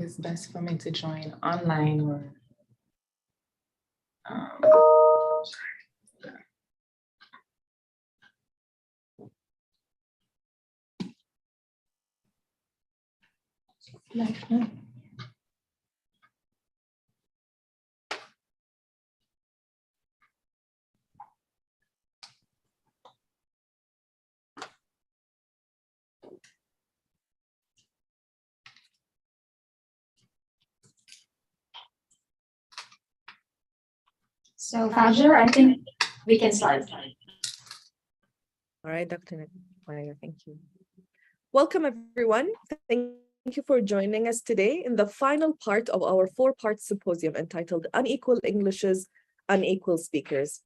it's best for me to join online or live now. So, Fajr, I think we can start. All right, Dr. Maya, thank you. Welcome, everyone. Thank you for joining us today in the final part of our four-part symposium entitled Unequal Englishes, Unequal Speakers.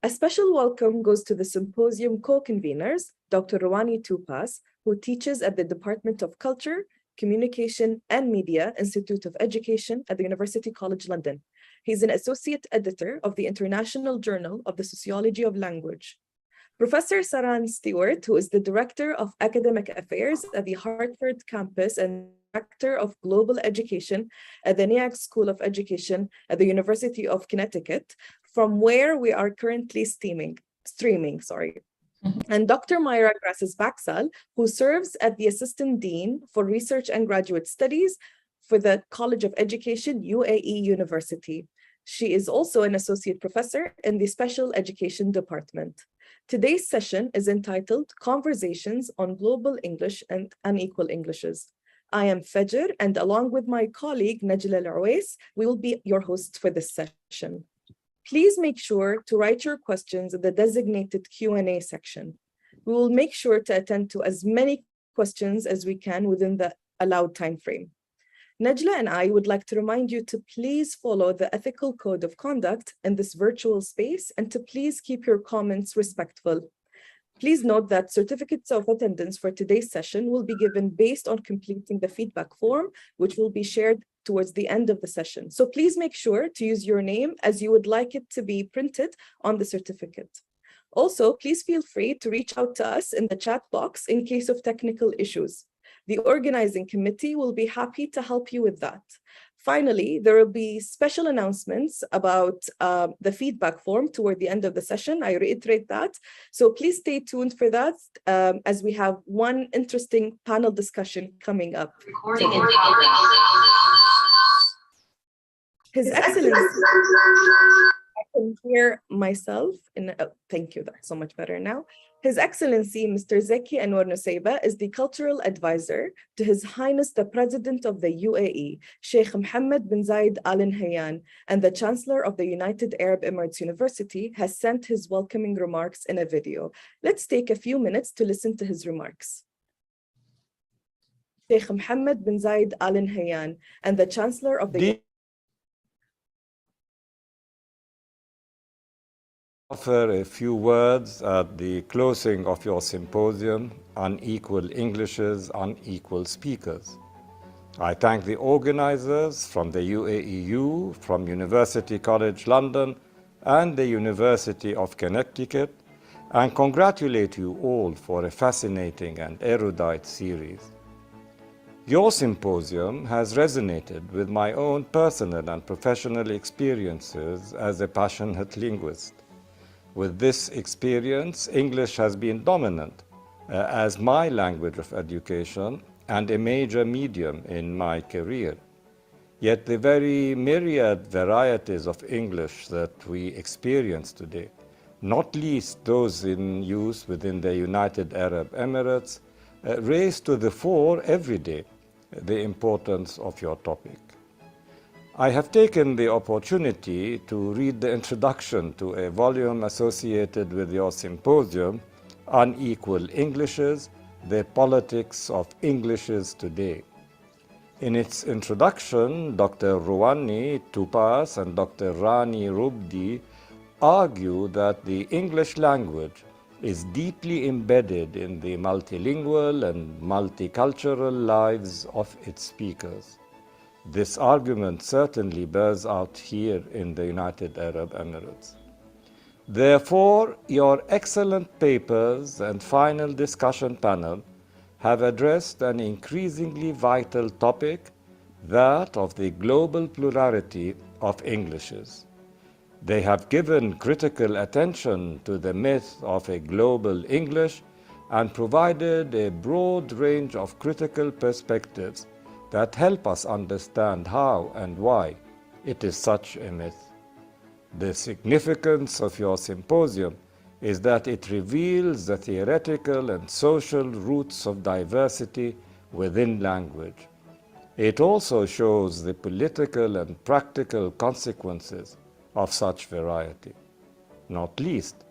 A special welcome goes to the symposium co-conveners, Dr. Rouhani Toupas, who teaches at the Department of Culture, Communication and Media Institute of Education at the University College London. He's an associate editor of the International Journal of the Sociology of Language. Professor Saran Stewart, who is the Director of Academic Affairs at the Hartford campus and Director of Global Education at the NEAC School of Education at the University of Connecticut, from where we are currently streaming. And Dr. Myra Graces-Baxal, who serves as the Assistant Dean for Research and Graduate Studies for the College of Education, UAE University. She is also an Associate Professor in the Special Education Department. Today's session is entitled Conversations on Global English and Unequal Englishes. I am Fajr, and along with my colleague Najla Al-Awais, we will be your hosts for this session. Please make sure to write your questions in the designated Q&A section. We will make sure to attend to as many questions as we can within the allowed time frame. Najla and I would like to remind you to please follow the ethical code of conduct in this virtual space and to please keep your comments respectful. Please note that certificates of attendance for today's session will be given based on completing the feedback form, which will be shared towards the end of the session. So please make sure to use your name as you would like it to be printed on the certificate. Also, please feel free to reach out to us in the chat box in case of technical issues. The organizing committee will be happy to help you with that. Finally, there will be special announcements about the feedback form toward the end of the session. I reiterate that. So please stay tuned for that as we have one interesting panel discussion coming up. Recording in progress. His Excellency, I can hear myself. Thank you, that's so much better now. His Excellency, Mr. Zeki Anwar Nusayba, is the Cultural Advisor to His Highness the President of the UAE, Sheikh Mohammed bin Zayed Al Nahyan, and the Chancellor of the United Arab Emirates University has sent his welcoming remarks in a video. Let's take a few minutes to listen to his remarks. Sheikh Mohammed bin Zayed Al Nahyan and the Chancellor of the Offer a few words at the closing of your symposium, Unequal Englishes, Unequal Speakers. I thank the organizers from the UAEU, from University College London, and the University of Connecticut, and congratulate you all for a fascinating and erudite series. Your symposium has resonated with my own personal and professional experiences as a passionate linguist. With this experience, English has been dominant as my language of education and a major medium in my career. Yet the very myriad varieties of English that we experience today, not least those in use within the United Arab Emirates, raise to the fore every day the importance of your topic. I have taken the opportunity to read the introduction to a volume associated with your symposium, Unequal Englishes, The Politics of Englishes Today. In its introduction, Dr. Rouhani Toupas and Dr. Rani Rubdi argue that the English language is deeply embedded in the multilingual and multicultural lives of its speakers. This argument certainly bears out here in the United Arab Emirates. Therefore, your excellent papers and final discussion panel have addressed an increasingly vital topic, that of the global plurality of Englishes. They have given critical attention to the myth of a global English and provided a broad range of critical perspectives that help us understand how and why it is such a myth. The significance of your symposium is that it reveals the theoretical and social roots of diversity within language. It also shows the political and practical consequences of such variety. Not least,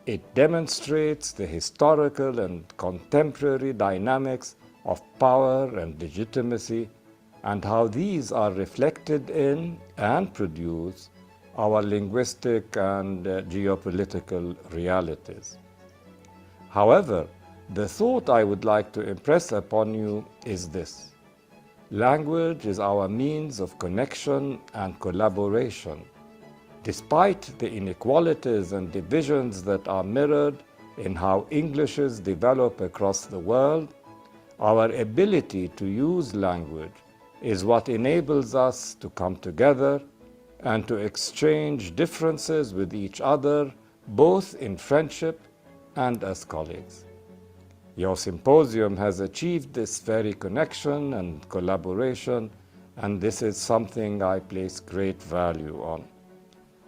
it demonstrates the historical and contemporary dynamics of power and legitimacy and how these are reflected in and produce our linguistic and geopolitical realities. However, the thought I would like to impress upon you is this: language is our means of connection and collaboration. Despite the inequalities and divisions that are mirrored in how Englishes develop across the world, our ability to use language is what enables us to come together and to exchange differences with each other, both in friendship and as colleagues. Your symposium has achieved this very connection and collaboration, and this is something I place great value on.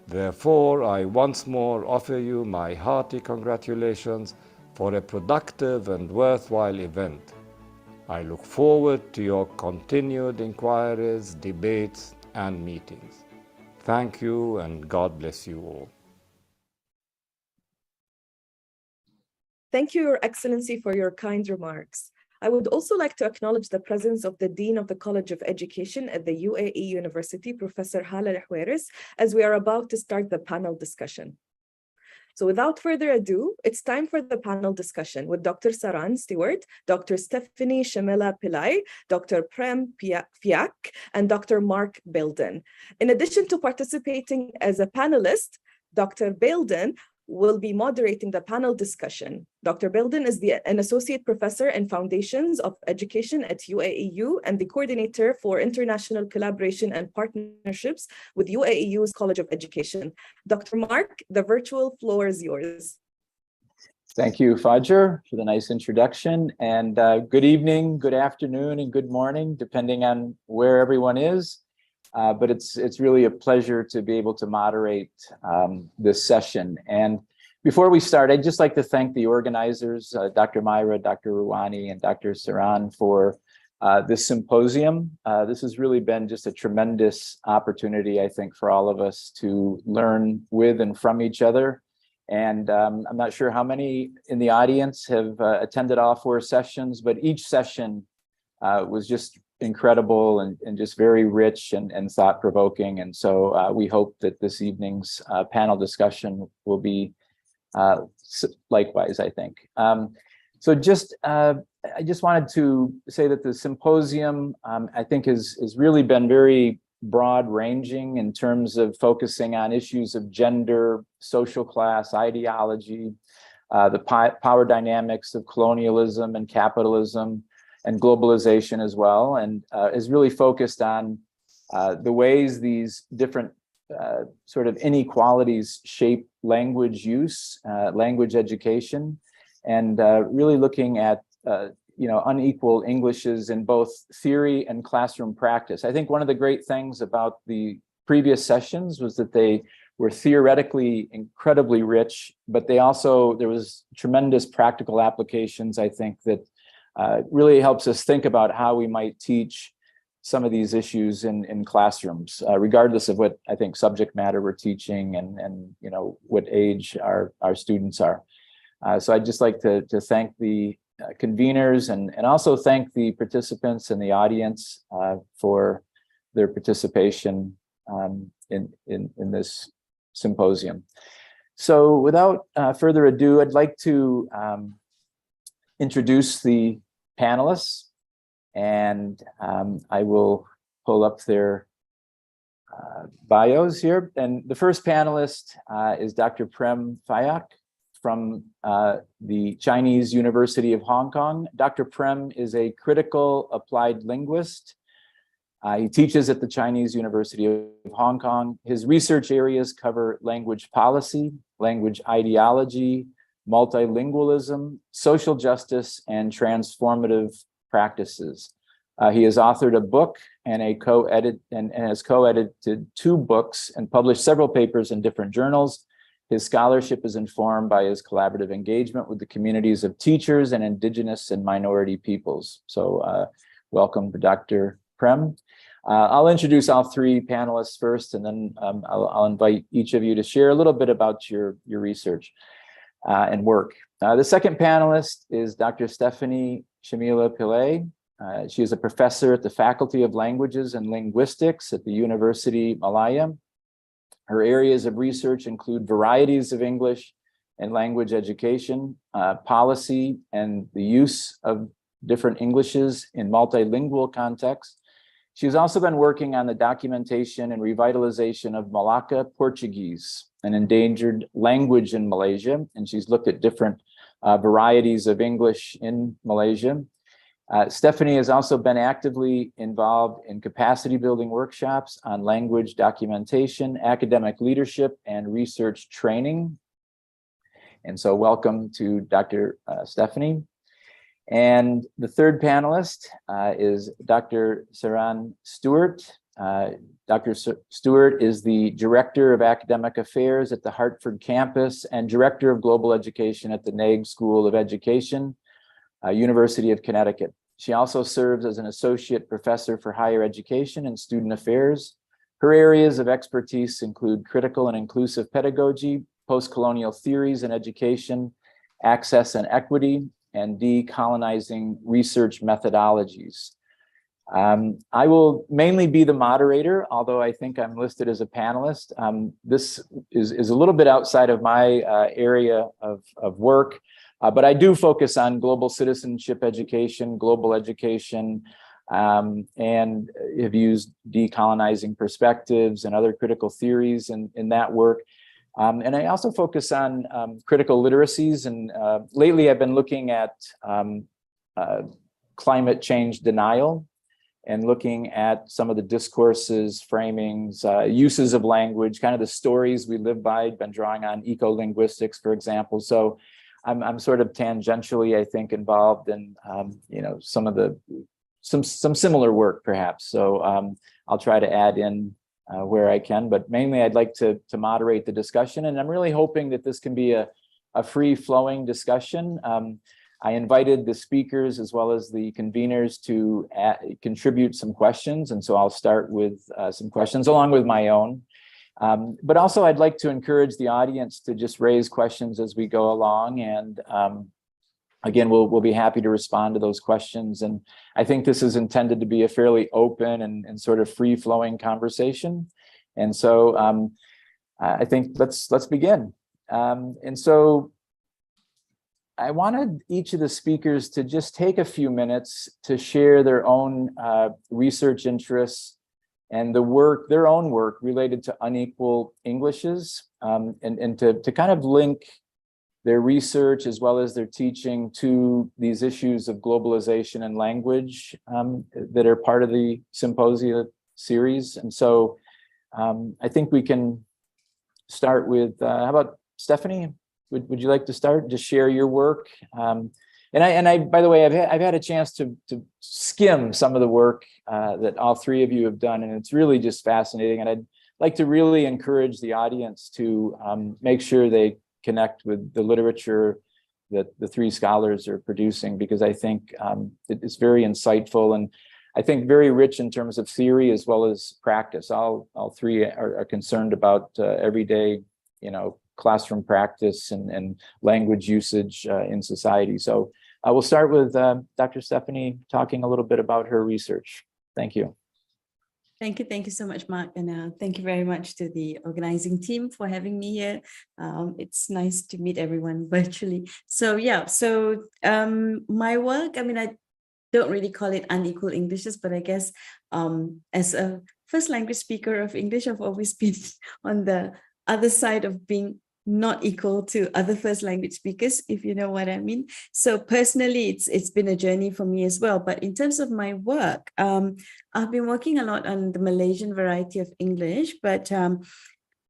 Therefore, I once more offer you my hearty congratulations for a productive and worthwhile event. I look forward to your continued inquiries, debates, and meetings. Thank you, and God bless you all. Thank you, Your Excellency, for your kind remarks. I would also like to acknowledge the presence of the Dean of the College of Education at the UAE University, Professor Hala Al-Huwaris, as we are about to start the panel discussion. So without further ado, it's time for the panel discussion with Dr. Saran Stewart, Dr. Stephanie Shamila Pillai, Dr. Prem Fiak, and Dr. Mark Belden. In addition to participating as a panelist, Dr. Belden will be moderating the panel discussion. Dr. Belden is an associate professor in Foundations of Education at UAEU and the coordinator for international collaboration and partnerships with UAEU's College of Education. Dr. Mark, the virtual floor is yours. Thank you, Fajr, for the nice introduction. And good evening, good afternoon, and good morning, depending on where everyone is. But it's really a pleasure to be able to moderate this session. And before we start, I'd just like to thank the organizers, Dr. Myra, Dr. Rouhani, and Dr. Saran for this symposium. This has really been just a tremendous opportunity, I think, for all of us to learn with and from each other. And I'm not sure how many in the audience have attended all 4 sessions, but each session was just incredible and just very rich and thought-provoking. And so we hope that this evening's panel discussion will be likewise, I think. So I just wanted to say that the symposium, I think, has really been very broad-ranging in terms of focusing on issues of gender, social class, ideology, the power dynamics of colonialism and capitalism, and globalization as well, and is really focused on the ways these different sort of inequalities shape language use, language education, and really looking at unequal Englishes in both theory and classroom practice. I think one of the great things about the previous sessions was that they were theoretically incredibly rich, but there was tremendous practical applications, I think, that really helps us think about how we might teach some of these issues in classrooms, regardless of what I think subject matter we're teaching and what age our students are. So I'd just like to thank the conveners and also thank the participants in the audience for their participation in this symposium. So without further ado, I'd like to introduce the panelists, and I will pull up their bios here. And the first panelist is Dr. Prem Fiak from the Chinese University of Hong Kong. Dr. Prem is a critical applied linguist He teaches at the Chinese University of Hong Kong. His research areas cover language policy, language ideology, multilingualism, social justice, and transformative practices. He has authored a book and has co-edited 2 books and published several papers in different journals. His scholarship is informed by his collaborative engagement with the communities of teachers and indigenous and minority peoples. So welcome, Dr. Prem. I'll introduce all 3 panelists first, and then I'll invite each of you to share a little bit about your research and work. The second panelist is Dr. Stephanie Shamila Pillay. She is a professor at the Faculty of Languages and Linguistics at the University Malaya. Her areas of research include varieties of English and language education, policy, and the use of different Englishes in multilingual contexts. She's also been working on the documentation and revitalization of Malacca Portuguese, an endangered language in Malaysia, and she's looked at different varieties of English in Malaysia. Stephanie has also been actively involved in capacity building workshops on language documentation, academic leadership, and research training. And so welcome to Dr. Stephanie. And the third panelist is Dr. Saran Stewart. Dr. Stewart is the Director of Academic Affairs at the Hartford campus and Director of Global Education at the Naig School of Education, University of Connecticut. She also serves as an Associate Professor for Higher Education and Student Affairs. Her areas of expertise include critical and inclusive pedagogy, post-colonial theories in education, access and equity, and decolonizing research methodologies. I will mainly be the moderator, although I think I'm listed as a panelist. This is a little bit outside of my area of work, but I do focus on global citizenship education, global education, and have used decolonizing perspectives and other critical theories in that work. And I also focus on critical literacies, and lately I've been looking at climate change denial and looking at some of the discourses, framings, uses of language, kind of the stories we live by. I've been drawing on eco-linguistics, for example. So I'm sort of tangentially, I think, involved in some similar work, perhaps. So I'll try to add in where I can, but mainly I'd like to moderate the discussion, and I'm really hoping that this can be a free-flowing discussion. I invited the speakers as well as the conveners to contribute some questions, and so I'll start with some questions along with my own. But also I'd like to encourage the audience to just raise questions as we go along, and again, we'll be happy to respond to those questions. And I think this is intended to be a fairly open and sort of free-flowing conversation. And so I think let's begin. And so I wanted each of the speakers to just take a few minutes to share their own research interests and their own work related to unequal Englishes, and to kind of link their research as well as their teaching to these issues of globalization and language that are part of the Symposia series. And so I think we can start with, how about Stephanie? Would you like to start? Just share your work. And I, by the way, I've had a chance to skim some of the work that all 3 of you have done, and it's really just fascinating. And I'd like to really encourage the audience to make sure they connect with the literature that the 3 scholars are producing, because I think it's very insightful and I think very rich in terms of theory as well as practice. All 3 are concerned about everyday, classroom practice and language usage in society. So I will start with Dr. Stephanie talking a little bit about her research. Thank you. Thank you so much, Mark, and thank you very much to the organizing team for having me here. It's nice to meet everyone virtually. So yeah, my work, I don't really call it unequal Englishes, but I guess as a first language speaker of English, I've always been on the other side of being not equal to other first language speakers, if you know what I mean. So personally, it's been a journey for me as well. But in terms of my work, I've been working a lot on the Malaysian variety of English, but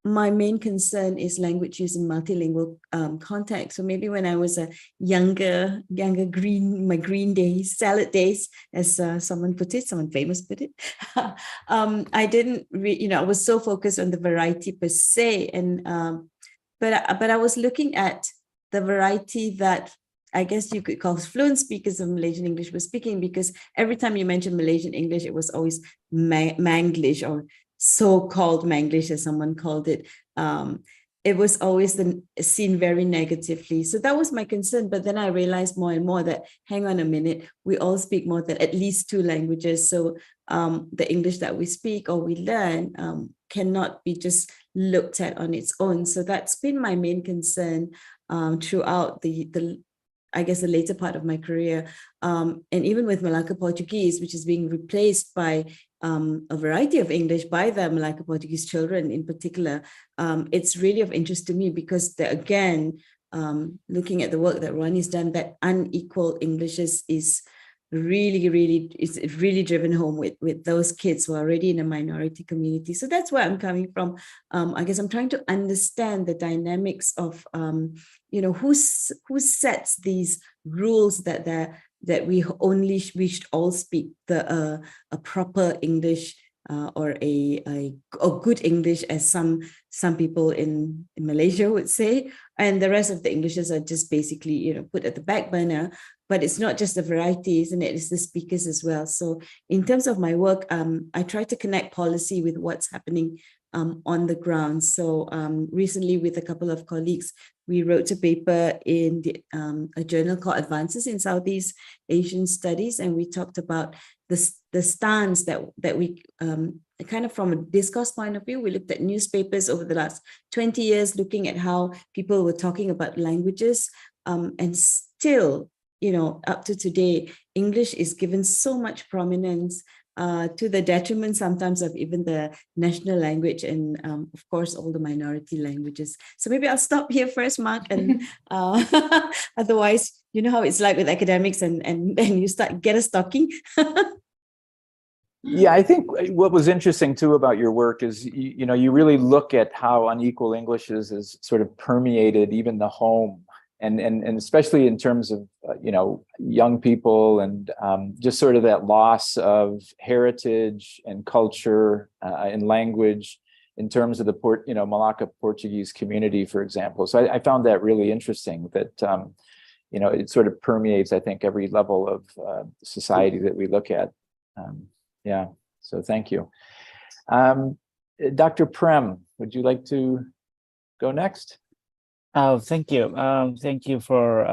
my main concern is language use in multilingual context. So maybe when I was a younger my green days, salad days, as someone famous put it, I didn't, I was so focused on the variety per se, and but I was looking at the variety that I guess you could call fluent speakers of Malaysian English were speaking, because every time you mentioned Malaysian English, it was always Manglish, or so-called Manglish, as someone called it. It was always seen very negatively. So that was my concern. But then I realized more and more that, hang on a minute, we all speak more than at least 2 languages. So the English that we speak or we learn cannot be just looked at on its own. So that's been my main concern throughout the I guess the later part of my career, and even with Malacca Portuguese, which is being replaced by a variety of English by the Malacca Portuguese children in particular. It's really of interest to me because, again, looking at the work that Ronnie's done, that unequal English is really driven home with those kids who are already in a minority community. So that's where I'm coming from. I guess I'm trying to understand the dynamics of, who sets these rules that we should all speak a proper English or a good English, as some people in Malaysia would say, and the rest of the Englishes are just basically put at the back burner. But it's not just the variety, isn't it? It's the speakers as well. So in terms of my work, I try to connect policy with what's happening on the ground. So recently, with a couple of colleagues, we wrote a paper in a journal called Advances in Southeast Asian Studies, and we talked about the stance that we kind of, from a discourse point of view, we looked at newspapers over the last 20 years, looking at how people were talking about languages, and still, up to today, English is given so much prominence, to the detriment sometimes of even the national language and, of course, all the minority languages. So maybe I'll stop here first, Mark, and otherwise, you know how it's like with academics, and you get us talking. Yeah, I think what was interesting too about your work is, you really look at how unequal English is sort of permeated even the home. And especially in terms of, young people, and just sort of that loss of heritage and culture and language in terms of the Malacca Portuguese community, for example. So I found that really interesting, that, it sort of permeates, I think, every level of society that we look at. Yeah, so thank you. Dr. Prem, would you like to go next? Oh, thank you. Thank you for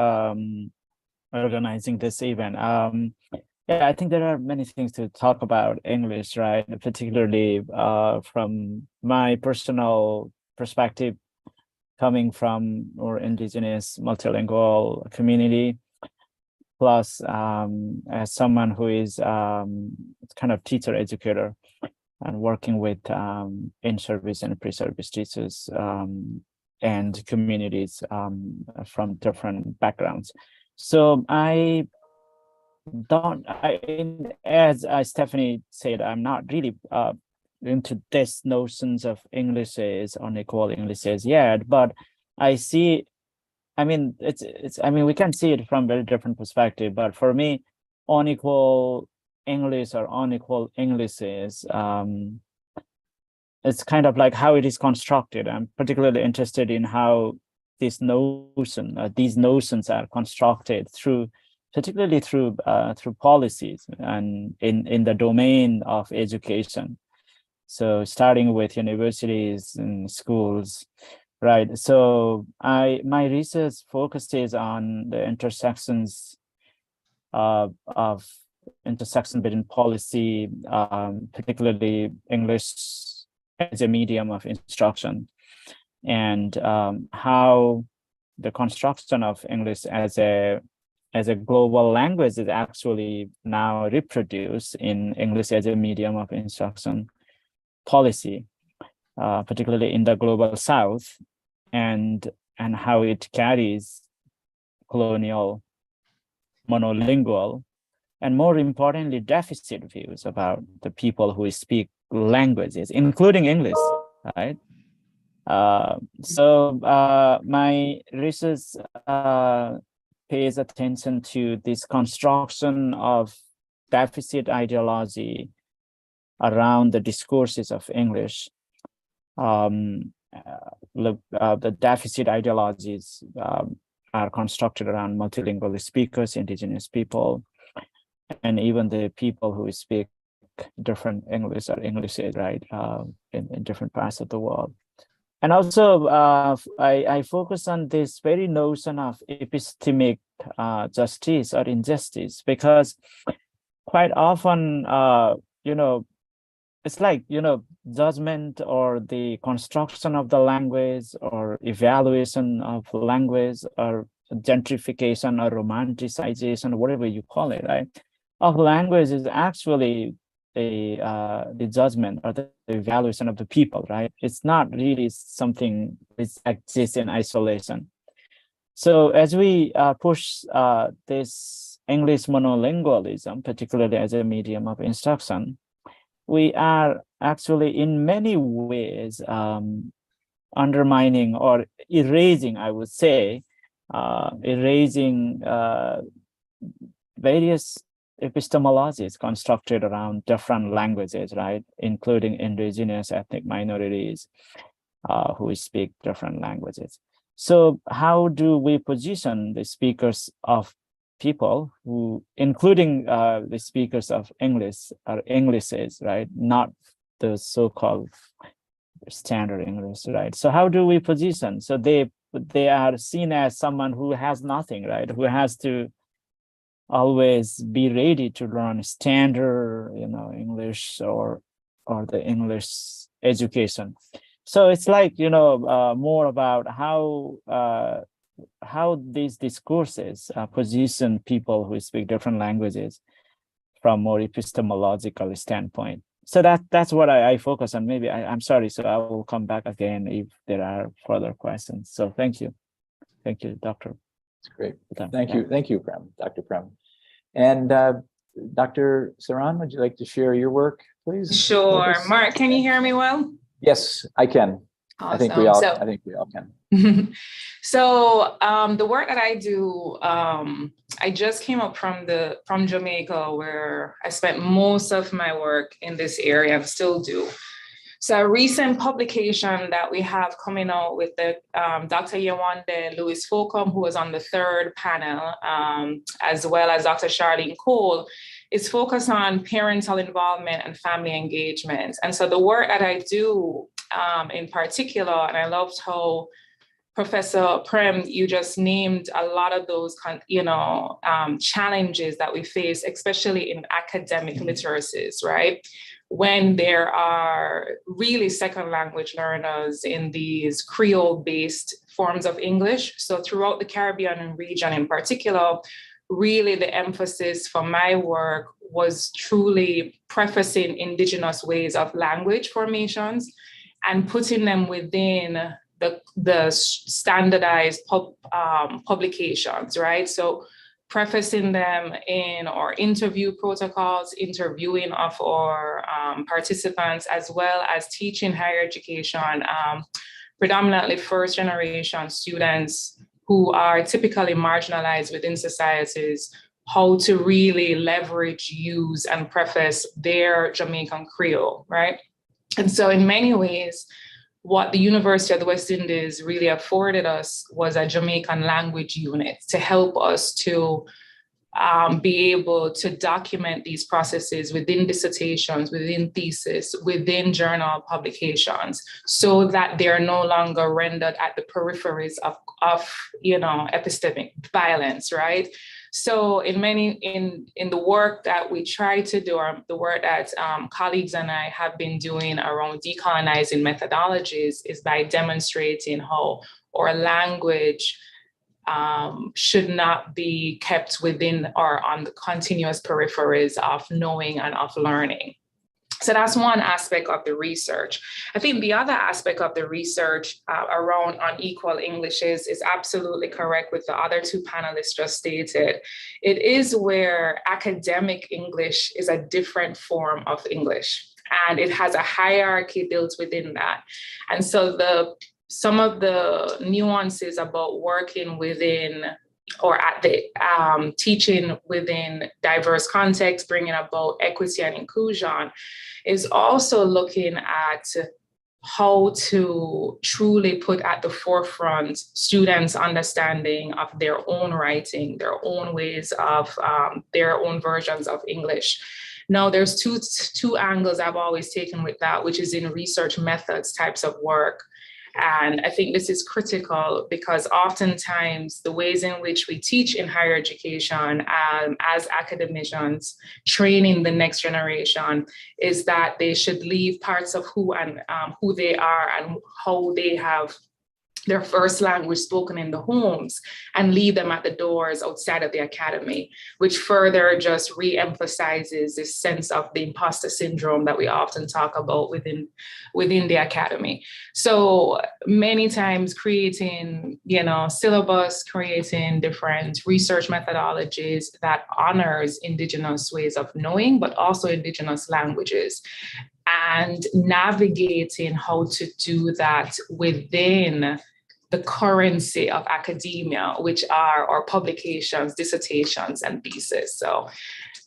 organizing this event. Yeah, I think there are many things to talk about English, right? Particularly from my personal perspective, coming from our indigenous multilingual community, plus as someone who is kind of teacher educator and working with in-service and pre-service teachers and communities from different backgrounds. So as Stephanie said, I'm not really into this notions of Englishes, unequal Englishes yet, but I see, we can see it from very different perspective, but for me, unequal English or unequal Englishes, it's kind of like how it is constructed. I'm particularly interested in how these notions are constructed particularly through policies and in the domain of education. So starting with universities and schools, right? So my research focuses on the intersections of intersection between policy, particularly English as a medium of instruction, and how the construction of English as a global language is actually now reproduced in English as a medium of instruction policy, particularly in the global South, and how it carries colonial, monolingual, and more importantly, deficit views about the people who speak languages, including English, right? My research pays attention to this construction of deficit ideology around the discourses of English. The deficit ideologies are constructed around multilingual speakers, indigenous people, and even the people who speak different English or Englishes, right, in different parts of the world. And also, I focus on this very notion of epistemic justice or injustice, because quite often, it's like, judgment or the construction of the language or evaluation of language or gentrification or romanticization, whatever you call it, right, of language is actually the judgment or the evaluation of the people, right? It's not really something which exists in isolation. So as we push this English monolingualism, particularly as a medium of instruction, we are actually in many ways undermining or erasing, I would say, erasing various epistemologies constructed around different languages, right, including indigenous ethnic minorities who speak different languages. So how do we position the speakers of people who, including the speakers of English or Englishes, right, not the so-called standard English, right? So how do we position? So they are seen as someone who has nothing, right, who has to always be ready to learn standard, English or the English education. So it's like, more about how these discourses position people who speak different languages from more epistemological standpoint. So that's what I focus on. Maybe I'm sorry, so I will come back again if there are further questions. So thank you, Dr. That's great. Thank you, Prem, Dr. Prem. And Dr. Saran, would you like to share your work, please? Sure. Mark, can you hear me well? Yes, I can. Awesome. I think we all can. So the work that I do, I just came up from Jamaica, where I spent most of my work in this area and still do. So a recent publication that we have coming out with the Dr. Yewande Lewis Folcom, who was on the third panel, as well as Dr. Charlene Cole, is focused on parental involvement and family engagement. And so the work that I do in particular, and I loved how Professor Prem, you just named a lot of those, challenges that we face, especially in academic literacies, right? When there are really second language learners in these Creole-based forms of English. So throughout the Caribbean region in particular, really the emphasis for my work was truly prefacing indigenous ways of language formations and putting them within the standardized publications, right? So prefacing them in our interview protocols, interviewing of our participants, as well as teaching higher education, predominantly first generation students who are typically marginalized within societies, how to really leverage, use, and preface their Jamaican Creole, right? And so in many ways, what the University of the West Indies really afforded us was a Jamaican language unit to help us to be able to document these processes within dissertations, within thesis, within journal publications, so that they are no longer rendered at the peripheries of epistemic violence, right? So in the work that we try to do, or the work that colleagues and I have been doing around decolonizing methodologies, is by demonstrating how our language should not be kept within or on the continuous peripheries of knowing and of learning. So that's one aspect of the research. I think the other aspect of the research around unequal Englishes is absolutely correct with the other two panelists just stated. It is where academic English is a different form of English, and it has a hierarchy built within that. And so some of the nuances about working within or at the teaching within diverse contexts, bringing about equity and inclusion, is also looking at how to truly put at the forefront students' understanding of their own writing, their own ways of their own versions of English. Now, there's two angles I've always taken with that, which is in research methods types of work. And I think this is critical because oftentimes the ways in which we teach in higher education as academicians, training the next generation, is that they should leave parts of who they are and how they have their first language spoken in the homes and leave them at the doors outside of the academy, which further just re-emphasizes this sense of the imposter syndrome that we often talk about within the academy. So many times creating, syllabus, creating different research methodologies that honors Indigenous ways of knowing, but also Indigenous languages, and navigating how to do that within the currency of academia, which are our publications, dissertations, and thesis. So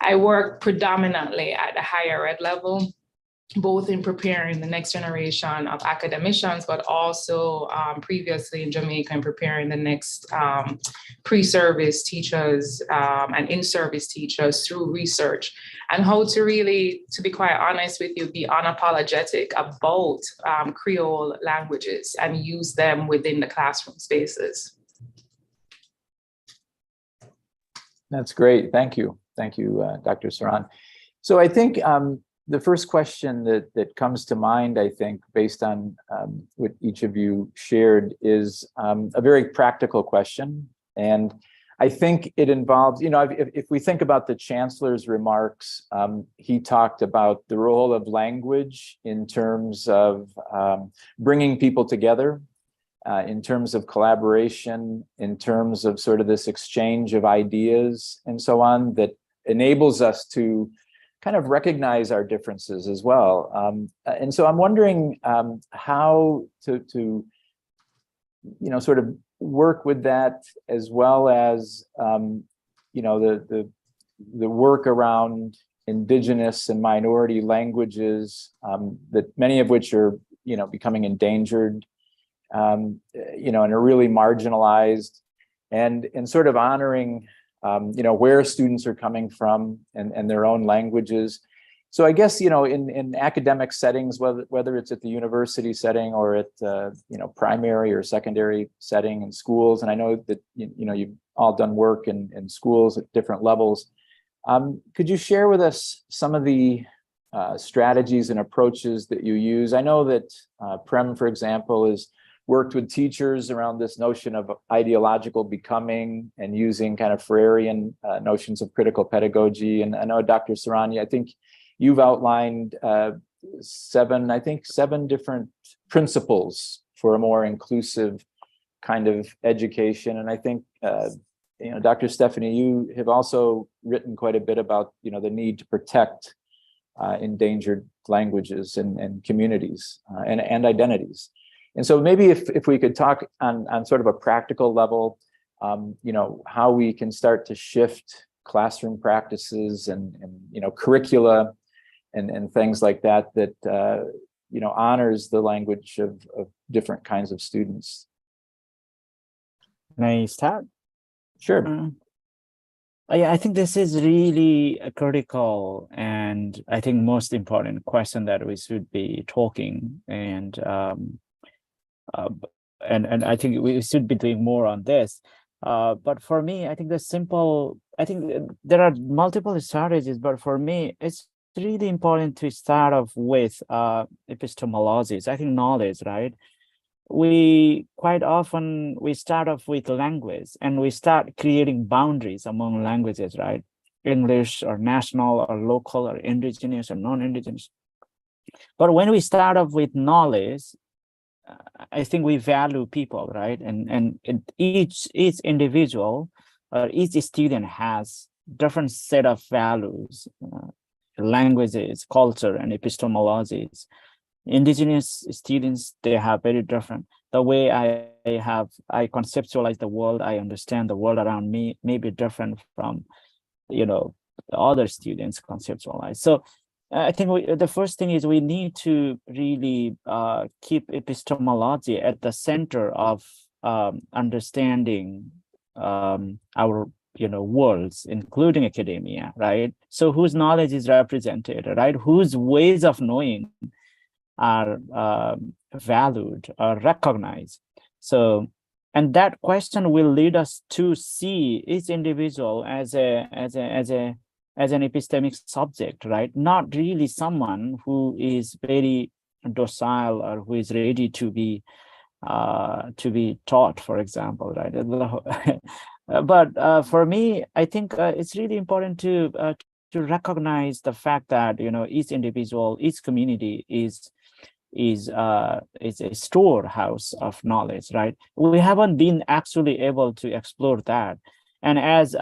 I work predominantly at the higher ed level, both in preparing the next generation of academicians, but also previously in Jamaica in preparing the next pre-service teachers and in-service teachers through research, and how to really, to be quite honest with you, be unapologetic about Creole languages and use them within the classroom spaces. That's great. Thank you. Thank you, Dr. Saran. So I think the first question that comes to mind, I think, based on what each of you shared, is a very practical question. And I think it involves, if we think about the Chancellor's remarks, he talked about the role of language in terms of bringing people together, in terms of collaboration, in terms of sort of this exchange of ideas and so on, that enables us to kind of recognize our differences as well. And so I'm wondering how to sort of work with that, as well as, the work around Indigenous and minority languages, that many of which are, becoming endangered, and are really marginalized, and sort of honoring where students are coming from and their own languages. So I guess, in academic settings, whether it's at the university setting or at, primary or secondary setting in schools, and I know that, you've all done work in schools at different levels. Could you share with us some of the strategies and approaches that you use? I know that Prem, for example, is worked with teachers around this notion of ideological becoming and using kind of Freirean notions of critical pedagogy. And I know, Dr. Sarani, I think you've outlined seven different principles for a more inclusive kind of education. And I think, Dr. Stephanie, you have also written quite a bit about, the need to protect endangered languages and communities and identities. And so maybe if we could talk on sort of a practical level, how we can start to shift classroom practices and curricula and things like that honors the language of different kinds of students. Can I start? Sure. Yeah, I think this is really a critical and I think most important question that we should be talking, and I think we should be doing more on this. But for me, I think there are multiple strategies, but for me, it's really important to start off with epistemologies. I think knowledge, right? We quite often, we start off with language and we start creating boundaries among languages, right? English or national or local or indigenous or non-indigenous. But when we start off with knowledge, I think we value people, right? And each individual or each student has different set of values, languages, culture, and epistemologies. Indigenous students, they have very different. The way I conceptualize the world, I understand the world around me may be different from, the other students conceptualize. So I think the first thing is we need to really keep epistemology at the center of understanding our worlds, including academia, right? So whose knowledge is represented, right? Whose ways of knowing are valued or recognized. So, and that question will lead us to see each individual as an epistemic subject, right? Not really someone who is very docile or who is ready to be taught, for example, right? But for me, I think it's really important to recognize the fact that each individual, each community is a storehouse of knowledge, right? We haven't been actually able to explore that. And as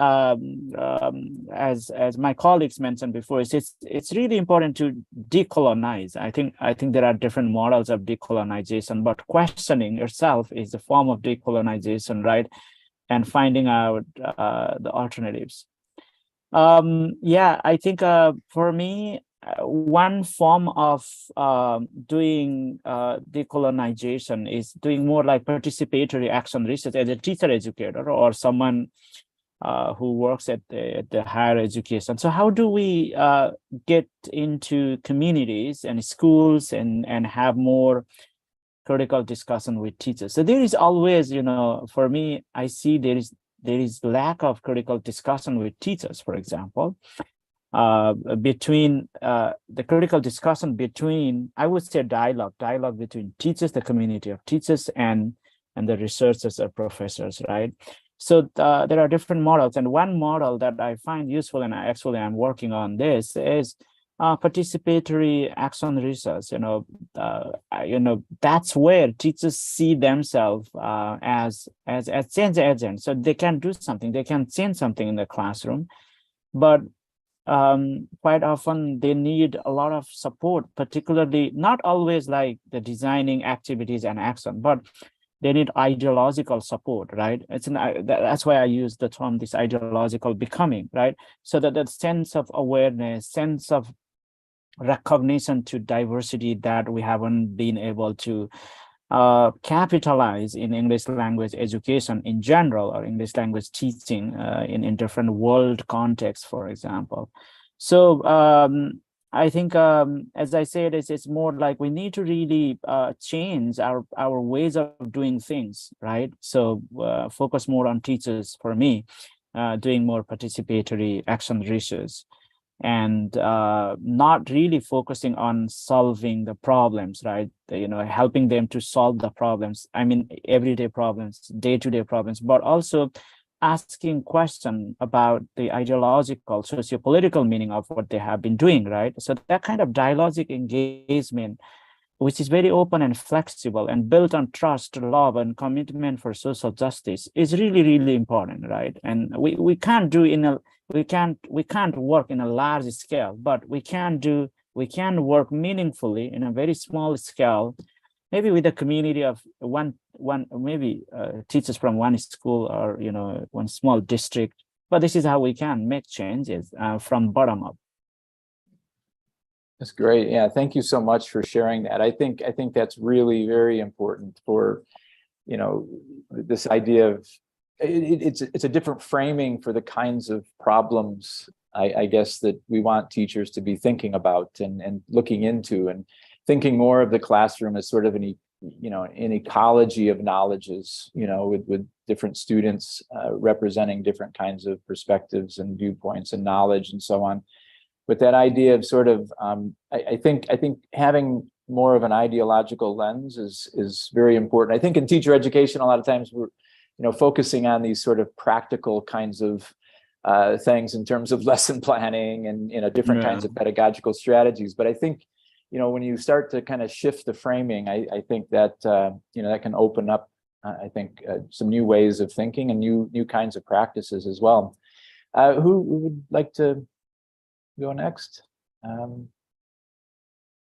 my colleagues mentioned before, it's really important to decolonize. I think there are different models of decolonization, but questioning yourself is a form of decolonization, right? And finding out the alternatives. Yeah, I think for me, one form of doing decolonization is doing more like participatory action research as a teacher educator or someone who works at the higher education. So how do we get into communities and schools and have more critical discussion with teachers? So there is always, for me, I see there is lack of critical discussion with teachers, for example, between the critical discussion between, I would say dialogue between teachers, the community of teachers, and the researchers or professors, right? So there are different models, and one model that I find useful, and I'm working on this, is participatory action research. That's where teachers see themselves as change agents. So they can do something, they can change something in the classroom, but quite often they need a lot of support, particularly not always like the designing activities and action, but they need ideological support, right? That's why I use the term, this ideological becoming, right? So that sense of awareness, sense of recognition to diversity that we haven't been able to capitalize in English language education in general, or English language teaching in different world contexts, for example. So I think, as I said, it's more like we need to really change our ways of doing things, right? So focus more on teachers, for me, doing more participatory action research, and not really focusing on solving the problems, right? Helping them to solve the problems. I mean, everyday problems, day-to-day problems, but also asking questions about the ideological, socio-political meaning of what they have been doing, right? So that kind of dialogic engagement, which is very open and flexible and built on trust, love, and commitment for social justice, is really, really important, right? And we can't work in a large scale, but we can work meaningfully in a very small scale, maybe with a community of one maybe teachers from one school, or one small district. But this is how we can make changes from bottom up. That's great. Yeah, thank you so much for sharing that. I think that's really very important for this idea of it's a different framing for the kinds of problems I guess that we want teachers to be thinking about and looking into, and thinking more of the classroom as sort of an ecology of knowledges, with different students representing different kinds of perspectives and viewpoints and knowledge and so on. But that idea of sort of, I think having more of an ideological lens is very important. I think in teacher education, a lot of times we're, focusing on these sort of practical kinds of things in terms of lesson planning and different kinds of pedagogical strategies. But I think when you start to kind of shift the framing, I think that, that can open up, I think, some new ways of thinking and new kinds of practices as well. Who would like to go next?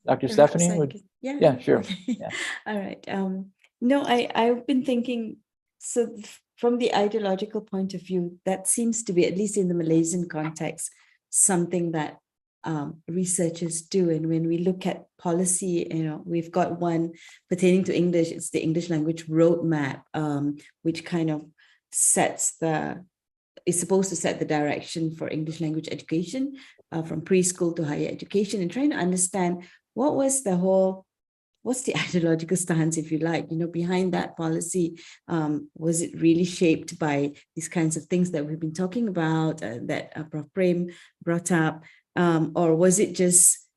Dr. Perhaps Stephanie I would. could- Yeah, sure. okay. Yeah. All right. No, I've been thinking, so from the ideological point of view, that seems to be, at least in the Malaysian context, something that researchers do. And when we look at policy, we've got one pertaining to English. It's the English language roadmap, which kind of is supposed to set the direction for English language education from preschool to higher education, and trying to understand what's the ideological stance, if you like, behind that policy. Was it really shaped by these kinds of things that we've been talking about, that Prof. Prem brought up, or was it just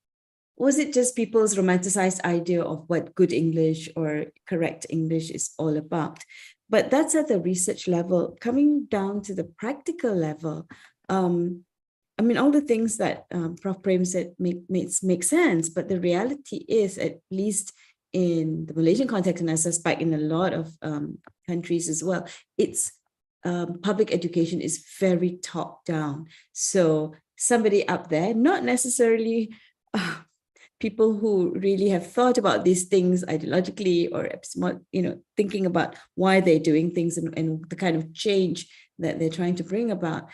people's romanticized idea of what good English or correct English is all about? But that's at the research level. Coming down to the practical level, all the things that Prof. Prem said make sense, but the reality is, at least in the Malaysian context, and I suspect in a lot of countries as well, it's public education is very top down. So somebody up there, not necessarily people who really have thought about these things ideologically or thinking about why they're doing things and the kind of change that they're trying to bring about.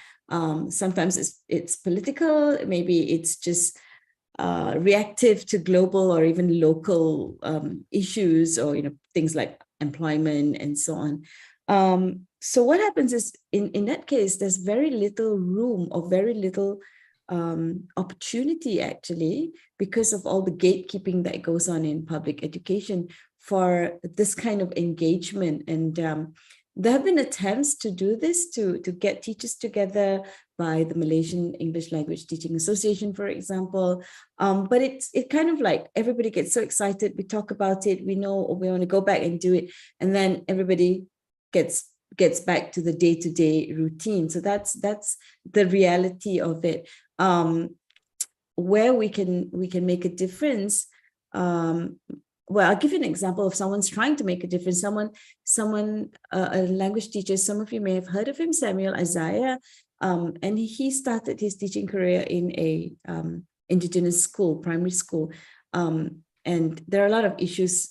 Sometimes it's political, maybe it's just reactive to global or even local issues, or things like employment and so on. So what happens is, in that case, there's very little room or very little opportunity, actually, because of all the gatekeeping that goes on in public education, for this kind of engagement. And there have been attempts to do this, to get teachers together by the Malaysian English Language Teaching Association, for example. But it kind of like, everybody gets so excited, we talk about it, we know we want to go back and do it, and then everybody gets back to the day-to-day routine. So that's the reality of it. Where we can make a difference. Well, I'll give you an example of someone's trying to make a difference. A language teacher, some of you may have heard of him, Samuel Isaiah, and he started his teaching career in a indigenous school, primary school. And there are a lot of issues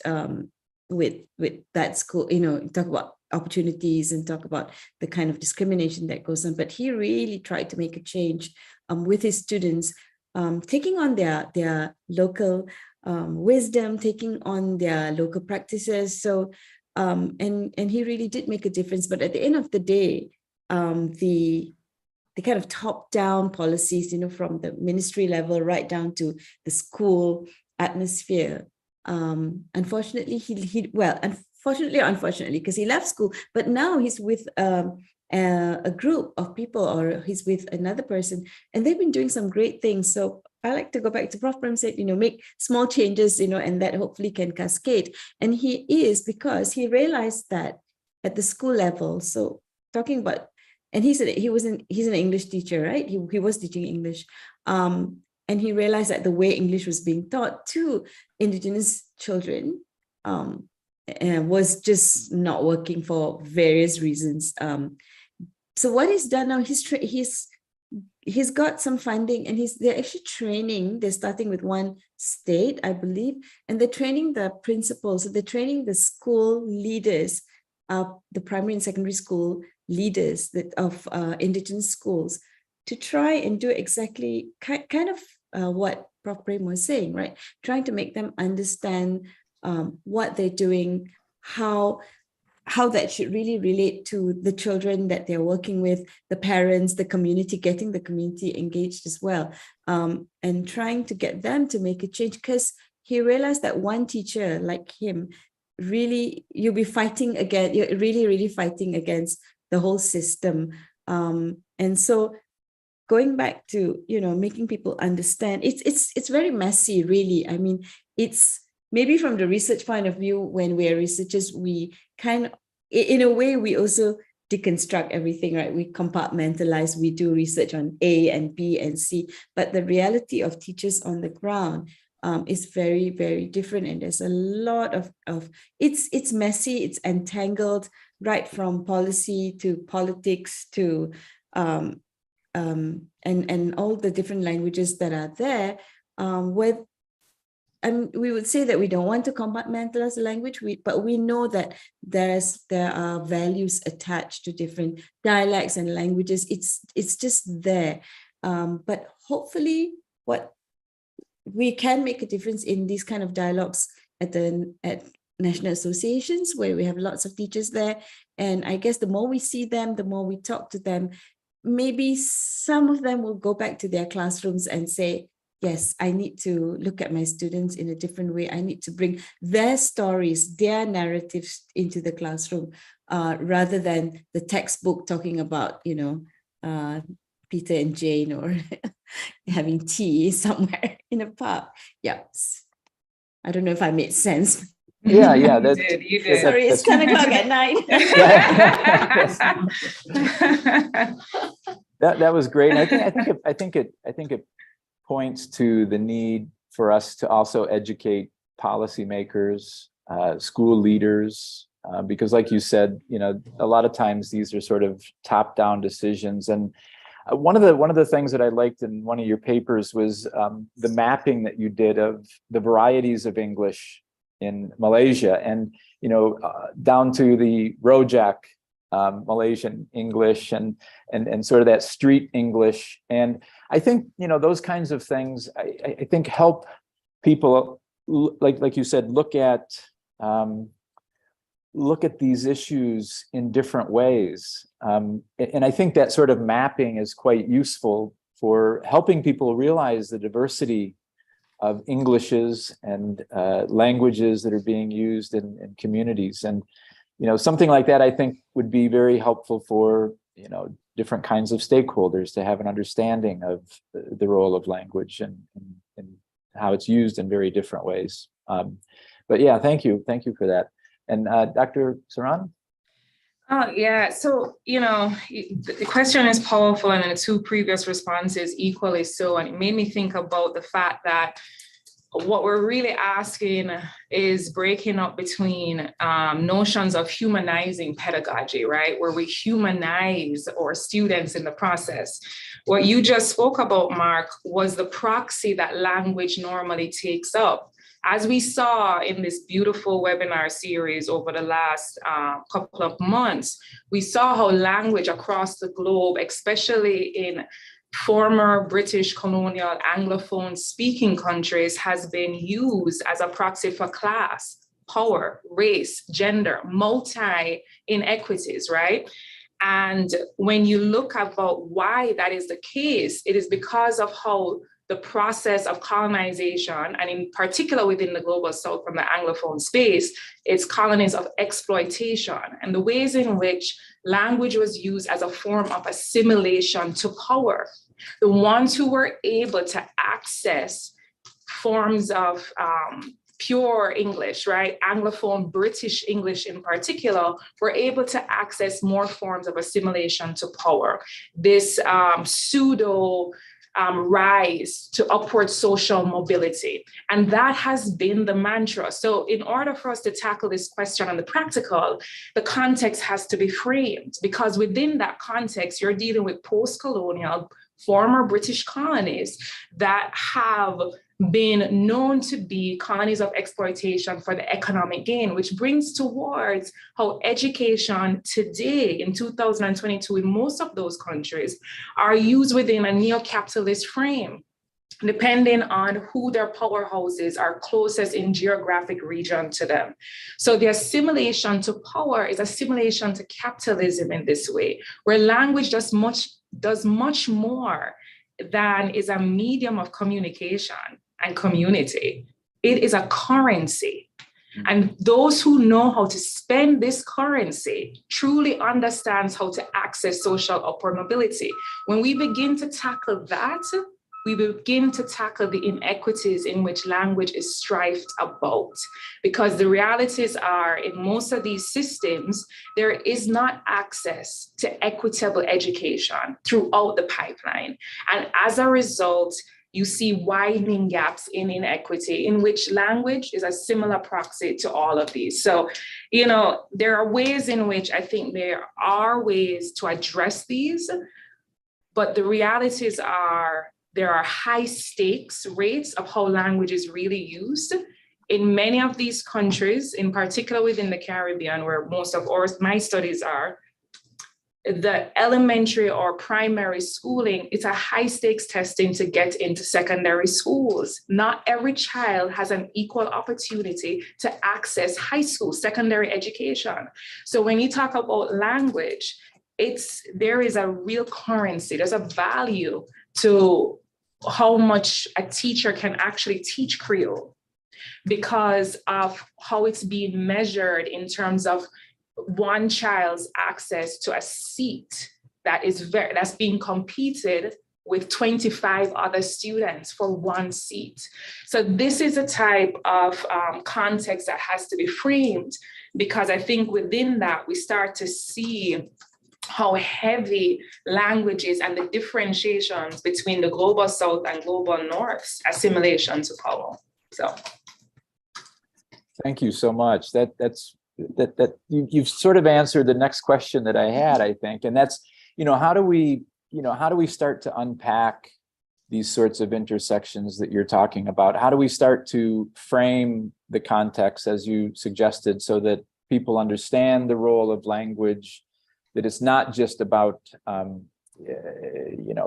with that school, talk about opportunities and talk about the kind of discrimination that goes on. But he really tried to make a change with his students, taking on their local wisdom, taking on their local practices. So, and he really did make a difference. But at the end of the day, the kind of top-down policies, from the ministry level right down to the school atmosphere, unfortunately, unfortunately, because he left school, but now he's with a group of people, or he's with another person, and they've been doing some great things. So I like to go back to Prof. Prem said, make small changes, and that hopefully can cascade. And because he realized that at the school level, so talking about, and he said he's an English teacher, right? He was teaching English. And he realized that the way English was being taught to indigenous children was just not working for various reasons. So what he's done now, he's got some funding, and they're actually training. They're starting with one state, I believe, and they're training the principals. So they're training the school leaders, the primary and secondary school leaders of indigenous schools, to try and do exactly kind of what Prof. Prem was saying, right? Trying to make them understand what they're doing, how that should really relate to the children that they're working with, the parents, the community, getting the community engaged as well, and trying to get them to make a change, because he realized that one teacher like him, really, you're really fighting against the whole system. And so going back to, making people understand, it's very messy, really. I mean, it's maybe from the research point of view, when we're researchers, we kind of, in a way, we also deconstruct everything, right? We compartmentalize, we do research on A and B and C, but the reality of teachers on the ground, is very, very different. And there's a lot of it's messy, it's entangled, right from policy to politics to and all the different languages that are there, and we would say that we don't want to compartmentalize the language, but we know that there are values attached to different dialects and languages. It's just there. But hopefully what we can make a difference in these kind of dialogues at national associations where we have lots of teachers there. And I guess the more we see them, the more we talk to them, maybe some of them will go back to their classrooms and say, yes, I need to look at my students in a different way. I need to bring their stories, their narratives into the classroom, rather than the textbook talking about, Peter and Jane or having tea somewhere in a park. Yeah. I don't know if I made sense. Yeah. You did. Sorry, it's 10 o'clock at night. That was great. And I think it points to the need for us to also educate policymakers, school leaders, because like you said, a lot of times these are sort of top-down decisions. And one of the things that I liked in one of your papers was the mapping that you did of the varieties of English in Malaysia, and down to the Rojak Malaysian English and sort of that street English. And I think those kinds of things I think help people, like you said, look at these issues in different ways. And I think that sort of mapping is quite useful for helping people realize the diversity of Englishes and languages that are being used in communities. And something like that, I think, would be very helpful for different kinds of stakeholders to have an understanding of the role of language and how it's used in very different ways. But yeah, thank you for that. And Dr. Saran? Oh, yeah. So, the question is powerful, and the two previous responses equally so. And it made me think about the fact that what we're really asking is breaking up between notions of humanizing pedagogy, right? Where we humanize our students in the process. What you just spoke about, Mark, was the proxy that language normally takes up. As we saw in this beautiful webinar series over the last couple of months, we saw how language across the globe, especially in former British colonial Anglophone speaking countries, has been used as a proxy for class, power, race, gender, multi-inequities, right? And when you look about why that is the case, it is because of how the process of colonization, and in particular within the global south from the Anglophone space, it's colonies of exploitation and the ways in which language was used as a form of assimilation to power. The ones who were able to access forms of pure English, right? Anglophone British English in particular, were able to access more forms of assimilation to power. This pseudo rise to upward social mobility. And that has been the mantra. So in order for us to tackle this question on the practical, the context has to be framed, because within that context, you're dealing with post-colonial former British colonies that have been known to be colonies of exploitation for the economic gain, which brings towards how education today in 2022 in most of those countries are used within a neo-capitalist frame, depending on who their powerhouses are closest in geographic region to them. So the assimilation to power is assimilation to capitalism in this way, where language does much more than is a medium of communication and community. It is a currency. And those who know how to spend this currency truly understands how to access social upward mobility. When we begin to tackle that, we begin to tackle the inequities in which language is strived about. Because the realities are, in most of these systems, there is not access to equitable education throughout the pipeline. And as a result, you see widening gaps in inequity, in which language is a similar proxy to all of these. So, you know, there are ways in which I think there are ways to address these, but the realities are there are high stakes rates of how language is really used. In many of these countries, in particular within the Caribbean, where most of my studies are, the elementary or primary schooling, it's a high stakes testing to get into secondary schools. Not every child has an equal opportunity to access high school, secondary education. So when you talk about language, there is a real currency, there's a value to how much a teacher can actually teach Creole because of how it's being measured in terms of one child's access to a seat that's being competed with 25 other students for one seat. So this is a type of context that has to be framed, because I think within that we start to see how heavy language is and the differentiations between the global South and global North's assimilation to power. So. Thank you so much. You've sort of answered the next question that I had, I think, and that's, how do we start to unpack these sorts of intersections that you're talking about? How do we start to frame the context, as you suggested, so that people understand the role of language, that it's not just about,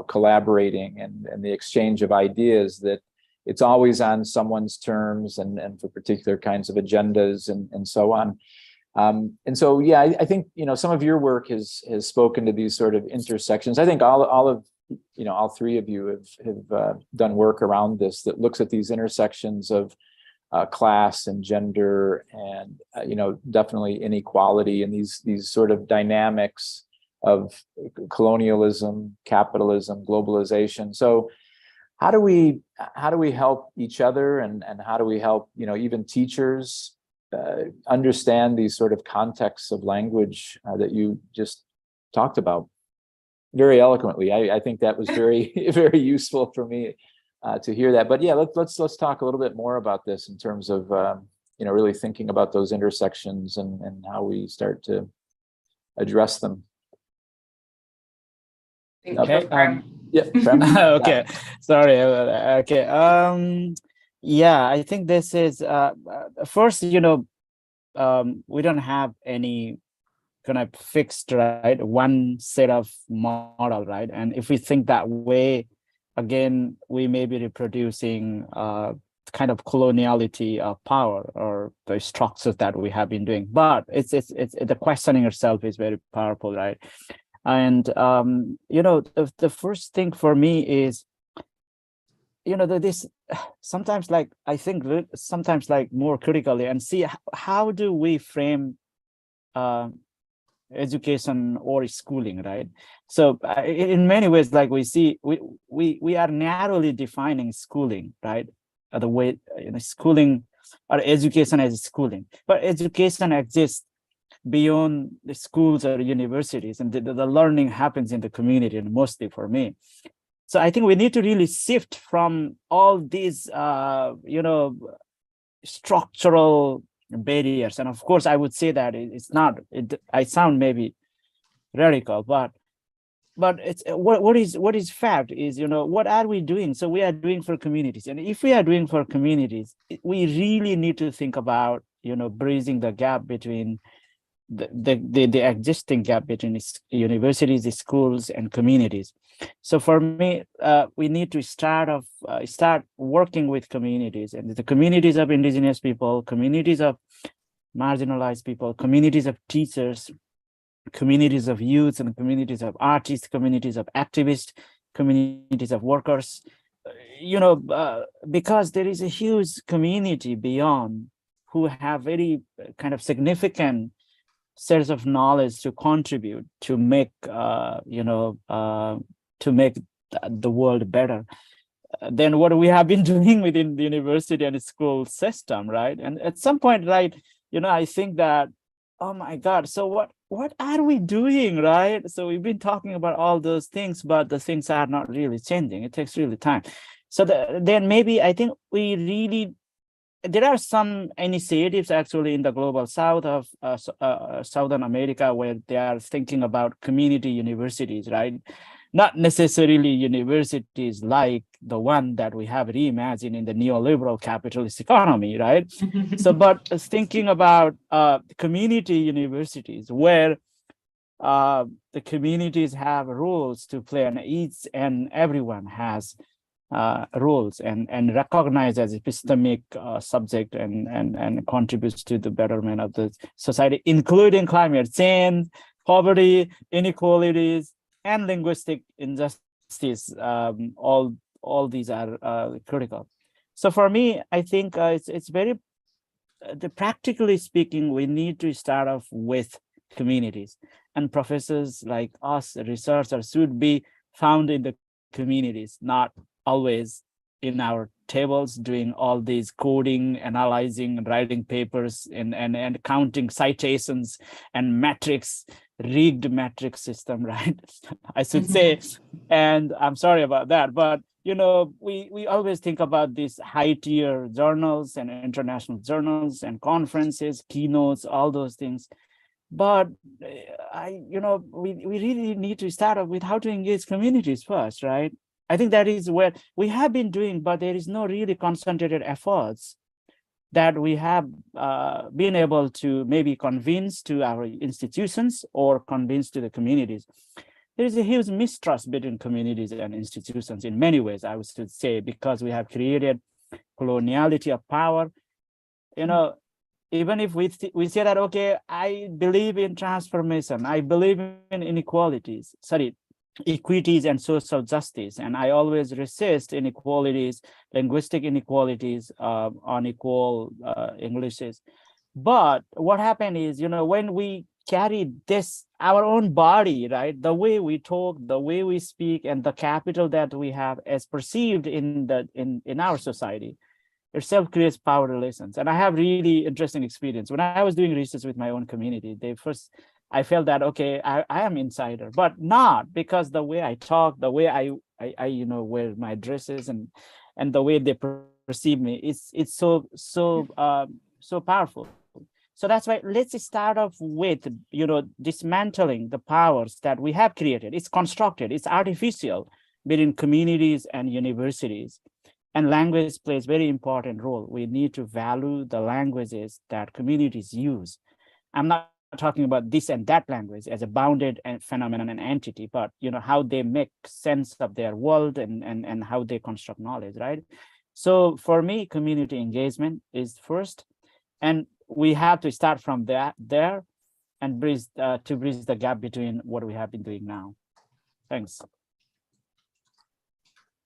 collaborating and the exchange of ideas, that it's always on someone's terms and for particular kinds of agendas and so on. And so, yeah, I think, some of your work has spoken to these sort of intersections. I think all three of you have done work around this that looks at these intersections of class and gender and, definitely inequality and these sort of dynamics of colonialism, capitalism, globalization. So how do we help each other and how do we help, even teachers understand these sort of contexts of language that you just talked about very eloquently? I think that was very, very useful for me to hear that. But yeah, let's talk a little bit more about this in terms of really thinking about those intersections and how we start to address them. Okay. Yeah. Okay. Sorry. Okay. Yeah, I think this is first, we don't have any kind of fixed, right, one set of model, right? And if we think that way, again, we may be reproducing kind of coloniality of power or the structures that we have been doing. But it's the questioning itself is very powerful, right? And the first thing for me is, this sometimes, like, I think sometimes, like, more critically and see how do we frame education or schooling, right? So in many ways, like, we see we are narrowly defining schooling, right? The way schooling or education as schooling, but education exists beyond the schools or universities, and the learning happens in the community, and mostly for me. So I think we need to really shift from all these, structural barriers. And of course, I would say that it's not. I sound maybe radical, but it's what is fact is, what are we doing? So we are doing for communities, and if we are doing for communities, we really need to think about, bridging the gap between the existing gap between universities, schools, and communities. So for me, we need to start working with communities, and the communities of indigenous people, communities of marginalized people, communities of teachers, communities of youth, and communities of artists, communities of activists, communities of workers, because there is a huge community beyond who have very kind of significant sets of knowledge to contribute to make the world better than what we have been doing within the university and school system, right? And at some point, right, I think that, oh my God, so what are we doing, right? So we've been talking about all those things, but the things are not really changing. It takes really time. So then maybe I think we really, there are some initiatives actually in the global south of Southern America where they are thinking about community universities, right? Not necessarily universities like the one that we have reimagined in the neoliberal capitalist economy, right? So, but thinking about community universities where the communities have roles to play, and each and everyone has roles and recognized as epistemic subject and contributes to the betterment of the society, including climate change, poverty, inequalities, and linguistic injustice. All these are critical. So for me, I think it's very, practically speaking, we need to start off with communities, and professors like us, researchers, should be found in the communities, not always in our tables doing all these coding, analyzing, writing papers, and counting citations and metrics, rigged metric system, right? I should say, and I'm sorry about that, but you know, we always think about these high tier journals and international journals and conferences, keynotes, all those things. But we really need to start off with how to engage communities first, right? I think that is where we have been doing, but there is no really concentrated efforts that we have been able to maybe convince to our institutions or convince to the communities. There is a huge mistrust between communities and institutions in many ways, I would say, because we have created coloniality of power. You know, even if we say that, okay, I believe in transformation, I believe in inequalities, equities and social justice, and I always resist inequalities, linguistic inequalities, unequal Englishes. But what happened is, you know, when we carry this, our own body, right, the way we talk, the way we speak, and the capital that we have as perceived in our society, itself creates power relations. And I have really interesting experience. When I was doing research with my own community, I felt that, okay, I am insider, but not because the way I talk, the way I wear my dresses and the way they perceive me, it's so powerful. So that's why let's start off with, you know, dismantling the powers that we have created. It's constructed, it's artificial between communities and universities. And language plays a very important role. We need to value the languages that communities use. I'm not talking about this and that language as a bounded phenomenon and entity, but you know, how they make sense of their world and how they construct knowledge, right? So for me, community engagement is first, and we have to start from there and bridge the gap between what we have been doing now. Thanks.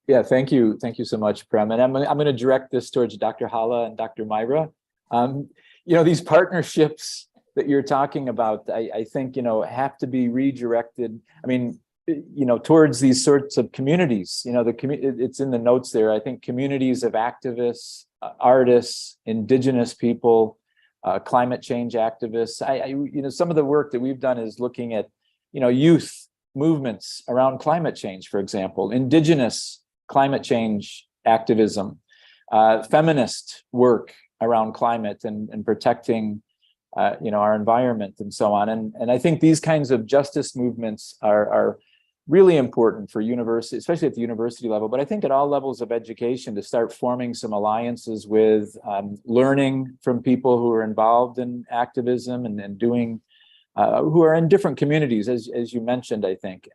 Yeah, thank you so much, Prem. And I'm going to direct this towards Dr. Hala and Dr. Myra. You know, these partnerships that you're talking about, I think, you know, have to be redirected. I mean, you know, towards these sorts of communities. You know, it's in the notes there. I think communities of activists, artists, indigenous people, climate change activists. You know, some of the work that we've done is looking at, you know, youth movements around climate change, for example, indigenous climate change activism, feminist work around climate and protecting, you know, our environment and so on. And I think these kinds of justice movements are really important for university, especially at the university level, but I think at all levels of education, to start forming some alliances with learning from people who are involved in activism and doing, who are in different communities, as you mentioned, I think.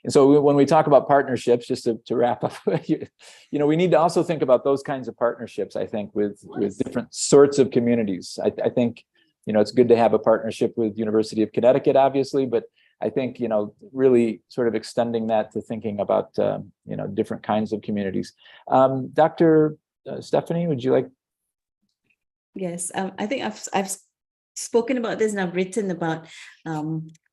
And so when we talk about partnerships, just to wrap up, you know, we need to also think about those kinds of partnerships, I think, with different sorts of communities. I think, you know, it's good to have a partnership with University of Connecticut, obviously, but I think, you know, really sort of extending that to thinking about, you know, different kinds of communities. Dr. Stephanie, would you like? Yes, I think I've spoken about this and I've written about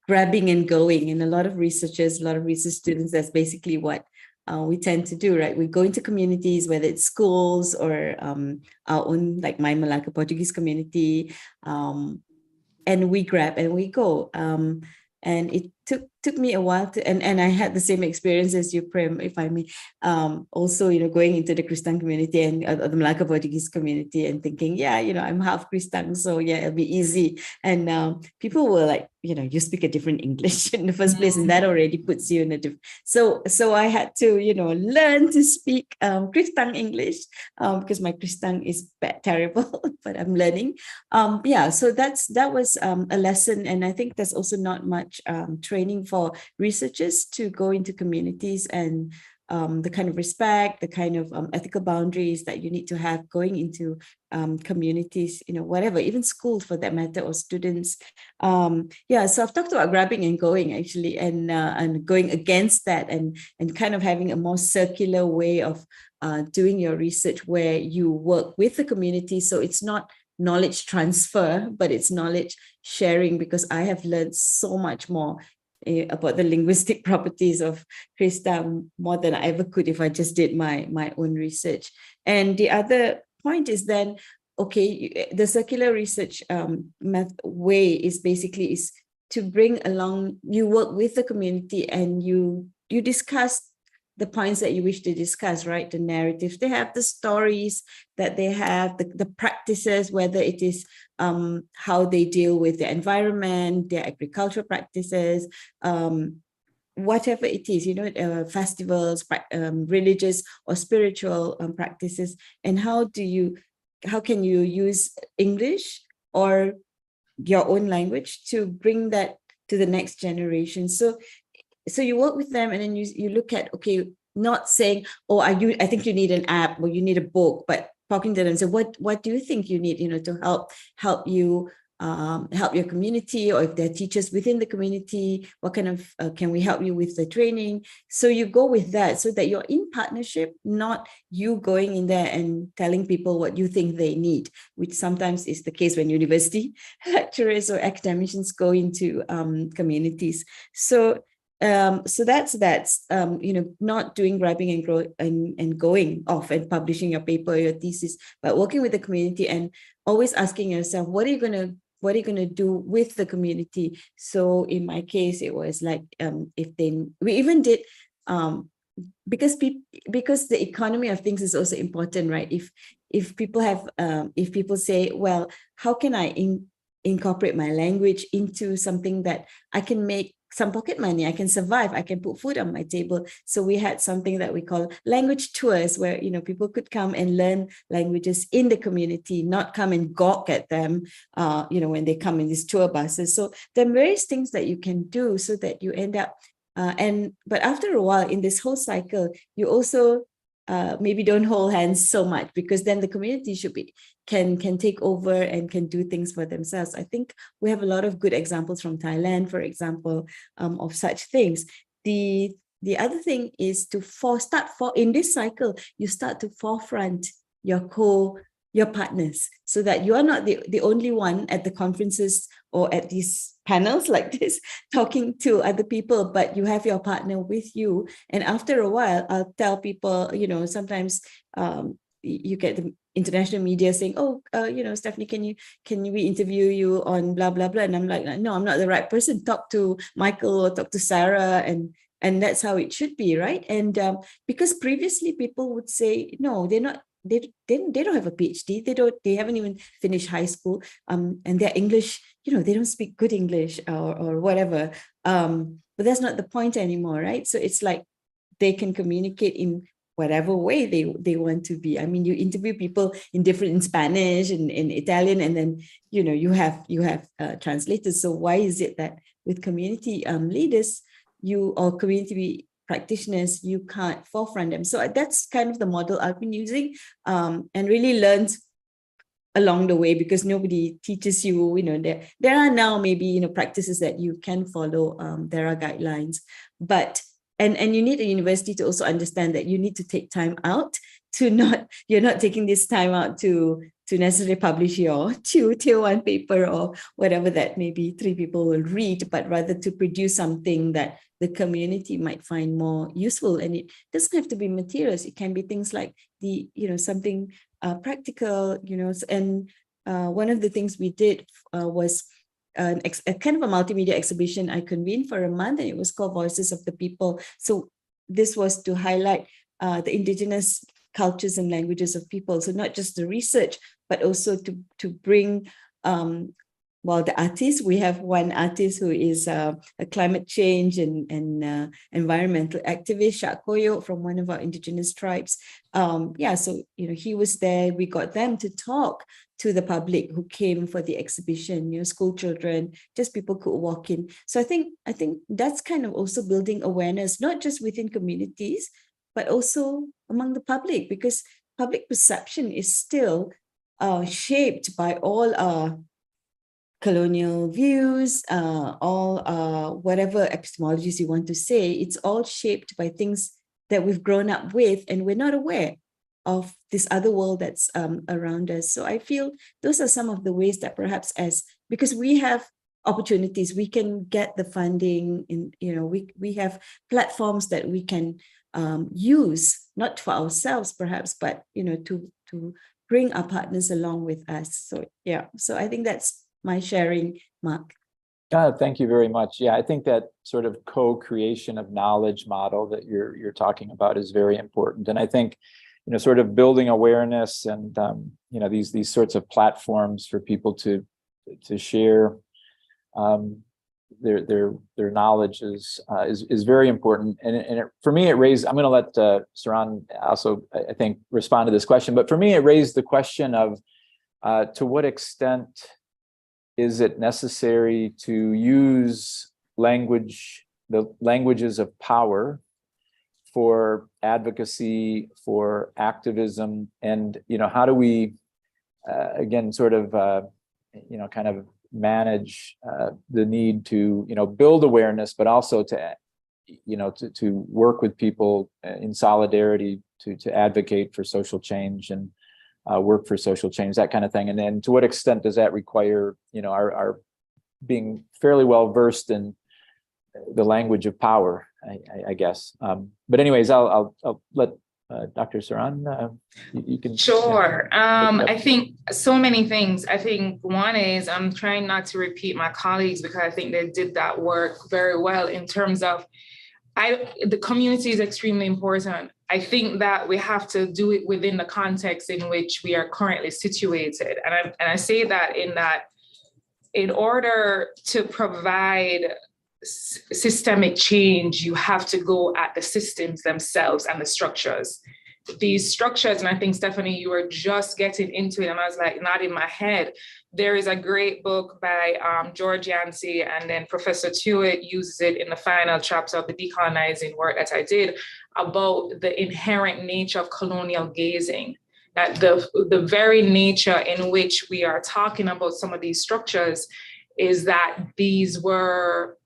grabbing and going, and a lot of researchers, a lot of research students, that's basically what we tend to do, right? We go into communities, whether it's schools or our own, like my Malacca Portuguese community, and we grab and we go. And took me a while to, and I had the same experience as you, Prem, if I may. Also, going into the Kristang community and the Malacca Portuguese community and thinking, yeah, I'm half Kristang, so yeah, it'll be easy. And people were like, you speak a different English in the first place, and that already puts you in a different. So I had to, learn to speak Kristang English because my Kristang is terrible, but I'm learning. So that was a lesson, and I think there's also not much training for researchers to go into communities, and the kind of respect, the kind of ethical boundaries that you need to have going into communities, whatever, even schools for that matter, or students. So I've talked about grabbing and going actually, and going against that, and kind of having a more circular way of doing your research where you work with the community. So it's not knowledge transfer, but it's knowledge sharing, because I have learned so much more about the linguistic properties of Kristang more than I ever could if I just did my own research. And the other point is then, okay, the circular research way is basically to bring along, you work with the community and you discuss the points that you wish to discuss, right? The narratives they have, the stories that they have, the practices, whether it is how they deal with the environment, their agricultural practices, whatever it is, festivals, religious or spiritual practices, and how can you use English or your own language to bring that to the next generation. So you work with them, and then you look at, okay, not saying, oh, I think you need an app or you need a book, but talking to them and say, what do you think you need, to help you help your community, or if there are teachers within the community, what kind of can we help you with the training? So you go with that, so that you're in partnership, not you going in there and telling people what you think they need, which sometimes is the case when university lecturers or academicians go into communities. So that's not doing grabbing and going off and publishing your paper or your thesis, but working with the community and always asking yourself, what are you going to do with the community? So in my case, it was like, we even did, because the economy of things is also important, right? If people say, well, how can I incorporate my language into something that I can make some pocket money, I can survive, I can put food on my table. So we had something that we call language tours, where people could come and learn languages in the community, not come and gawk at them when they come in these tour buses. So there are various things that you can do so that you end up but after a while in this whole cycle, you also maybe don't hold hands so much, because then the community can take over and can do things for themselves. I think we have a lot of good examples from Thailand, for example, of such things. The other thing is in this cycle, you start to forefront your partners, so that you are not the only one at the conferences or at these panels like this talking to other people, but you have your partner with you. And after a while, I'll tell people, sometimes you get the international media saying, oh, Stephanie, can we interview you on blah, blah, blah. And I'm like, no, I'm not the right person. Talk to Michael or talk to Sarah. And that's how it should be, right? And because previously people would say, no, they're not, they don't have a PhD. They haven't even finished high school. And their English, they don't speak good English or whatever. But that's not the point anymore, right? So it's like they can communicate in whatever way they want to be. I mean, you interview people in Spanish and in Italian, and then you have translators. So why is it that with community leaders, or community practitioners, you can't forefront them? So that's kind of the model I've been using, and really learned along the way, because nobody teaches you. There are now maybe practices that you can follow. There are guidelines, but and you need a university to also understand that you need to take time out you're not taking this time out to necessarily publish your tier 1 paper or whatever that maybe 3 people will read, but rather to produce something that the community might find more useful. And it doesn't have to be materials. It can be things like something practical, and one of the things we did was a kind of a multimedia exhibition I convened for a month, and it was called Voices of the People. So this was to highlight the indigenous cultures and languages of people. So not just the research, but also to bring, well, the artists. We have one artist who is a climate change and environmental activist, Shak Koyo, from one of our indigenous tribes. Yeah, so he was there. We got them to talk to the public who came for the exhibition, school children, just people could walk in. So I think that's kind of also building awareness, not just within communities, but also among the public, because public perception is still shaped by all our colonial views, all whatever epistemologies you want to say. It's all shaped by things that we've grown up with, and we're not aware of this other world that's around us. So I feel those are some of the ways that perhaps because we have opportunities, we can get the funding, and we have platforms that we can use, not for ourselves perhaps, but to bring our partners along with us. So yeah, so I think that's my sharing, Mark. Thank you very much. Yeah, I think that sort of co-creation of knowledge model that you're talking about is very important. And I think, sort of building awareness and, these sorts of platforms for people to share their knowledge is very important. And for me, it raised, I'm going to let Saran also, I think, respond to this question, but for me, it raised the question of to what extent is it necessary to use the languages of power for advocacy, for activism, and how do we again sort of kind of manage the need to build awareness, but also to work with people in solidarity to advocate for social change and work for social change, that kind of thing. And then to what extent does that require our being fairly well versed in the language of power, I guess. But anyways, I'll let Dr. Saran, you can. Sure. I think so many things. I think one is I'm trying not to repeat my colleagues because I think they did that work very well in terms of the community is extremely important. I think that we have to do it within the context in which we are currently situated. And I say that in order to provide systemic change, you have to go at the systems themselves and the structures. These structures, and I think, Stephanie, you were just getting into it, and I was like, not in my head. There is a great book by George Yancey, and then Professor Tewitt uses it in the final chapter of the decolonizing work that I did about the inherent nature of colonial gazing, that the very nature in which we are talking about some of these structures is that these were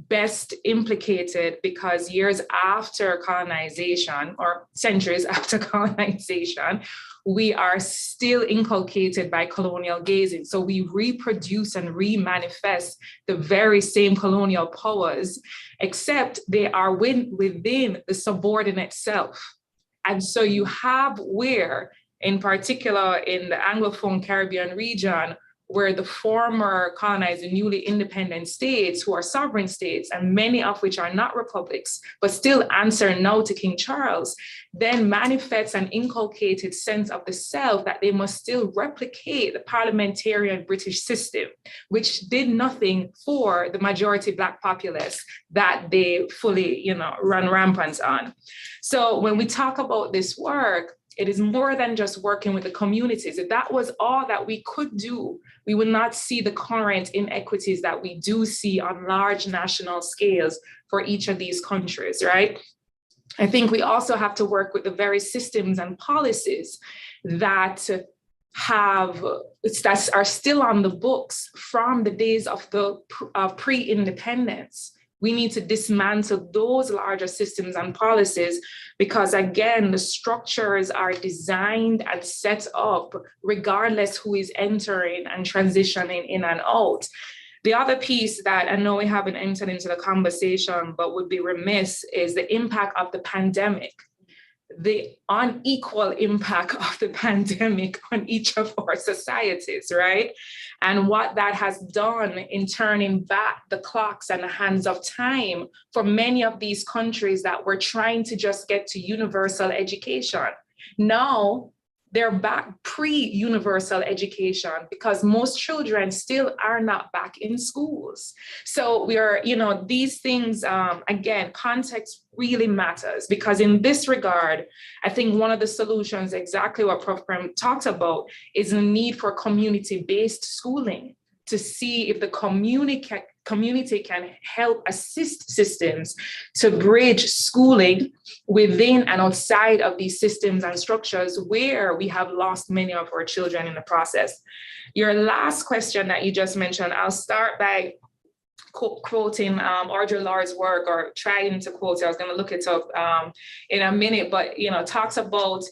best implicated because years after colonization, or centuries after colonization, we are still inculcated by colonial gazing. So we reproduce and remanifest the very same colonial powers, except they are within the subordinate self. And so you have where, in particular in the Anglophone Caribbean region, where the former colonized and newly independent states who are sovereign states, and many of which are not republics, but still answer now to King Charles, then manifests an inculcated sense of the self that they must still replicate the parliamentarian British system, which did nothing for the majority Black populace that they fully, run rampant on. So when we talk about this work, it is more than just working with the communities. If that was all that we could do, we would not see the current inequities that we do see on large national scales for each of these countries, right? I think we also have to work with the very systems and policies that are still on the books from the days of the pre-independence. We need to dismantle those larger systems and policies because, again, the structures are designed and set up regardless who is entering and transitioning in and out. The other piece that I know we haven't entered into the conversation but would be remiss is the impact of the pandemic. the unequal impact of the pandemic on each of our societies, right? And what that has done in turning back the clocks and the hands of time for many of these countries that were trying to just get to universal education. Now, they're back pre-universal education because most children still are not back in schools. So we are, these things, again, context really matters, because in this regard, I think one of the solutions, exactly what Prof. Prem talked about, is the need for community-based schooling to see if the community can help assist systems to bridge schooling within and outside of these systems and structures where we have lost many of our children in the process. Your last question that you just mentioned, I'll start by quoting Audre Lorde's work, or trying to quote it. I was going to look it up in a minute, but talks about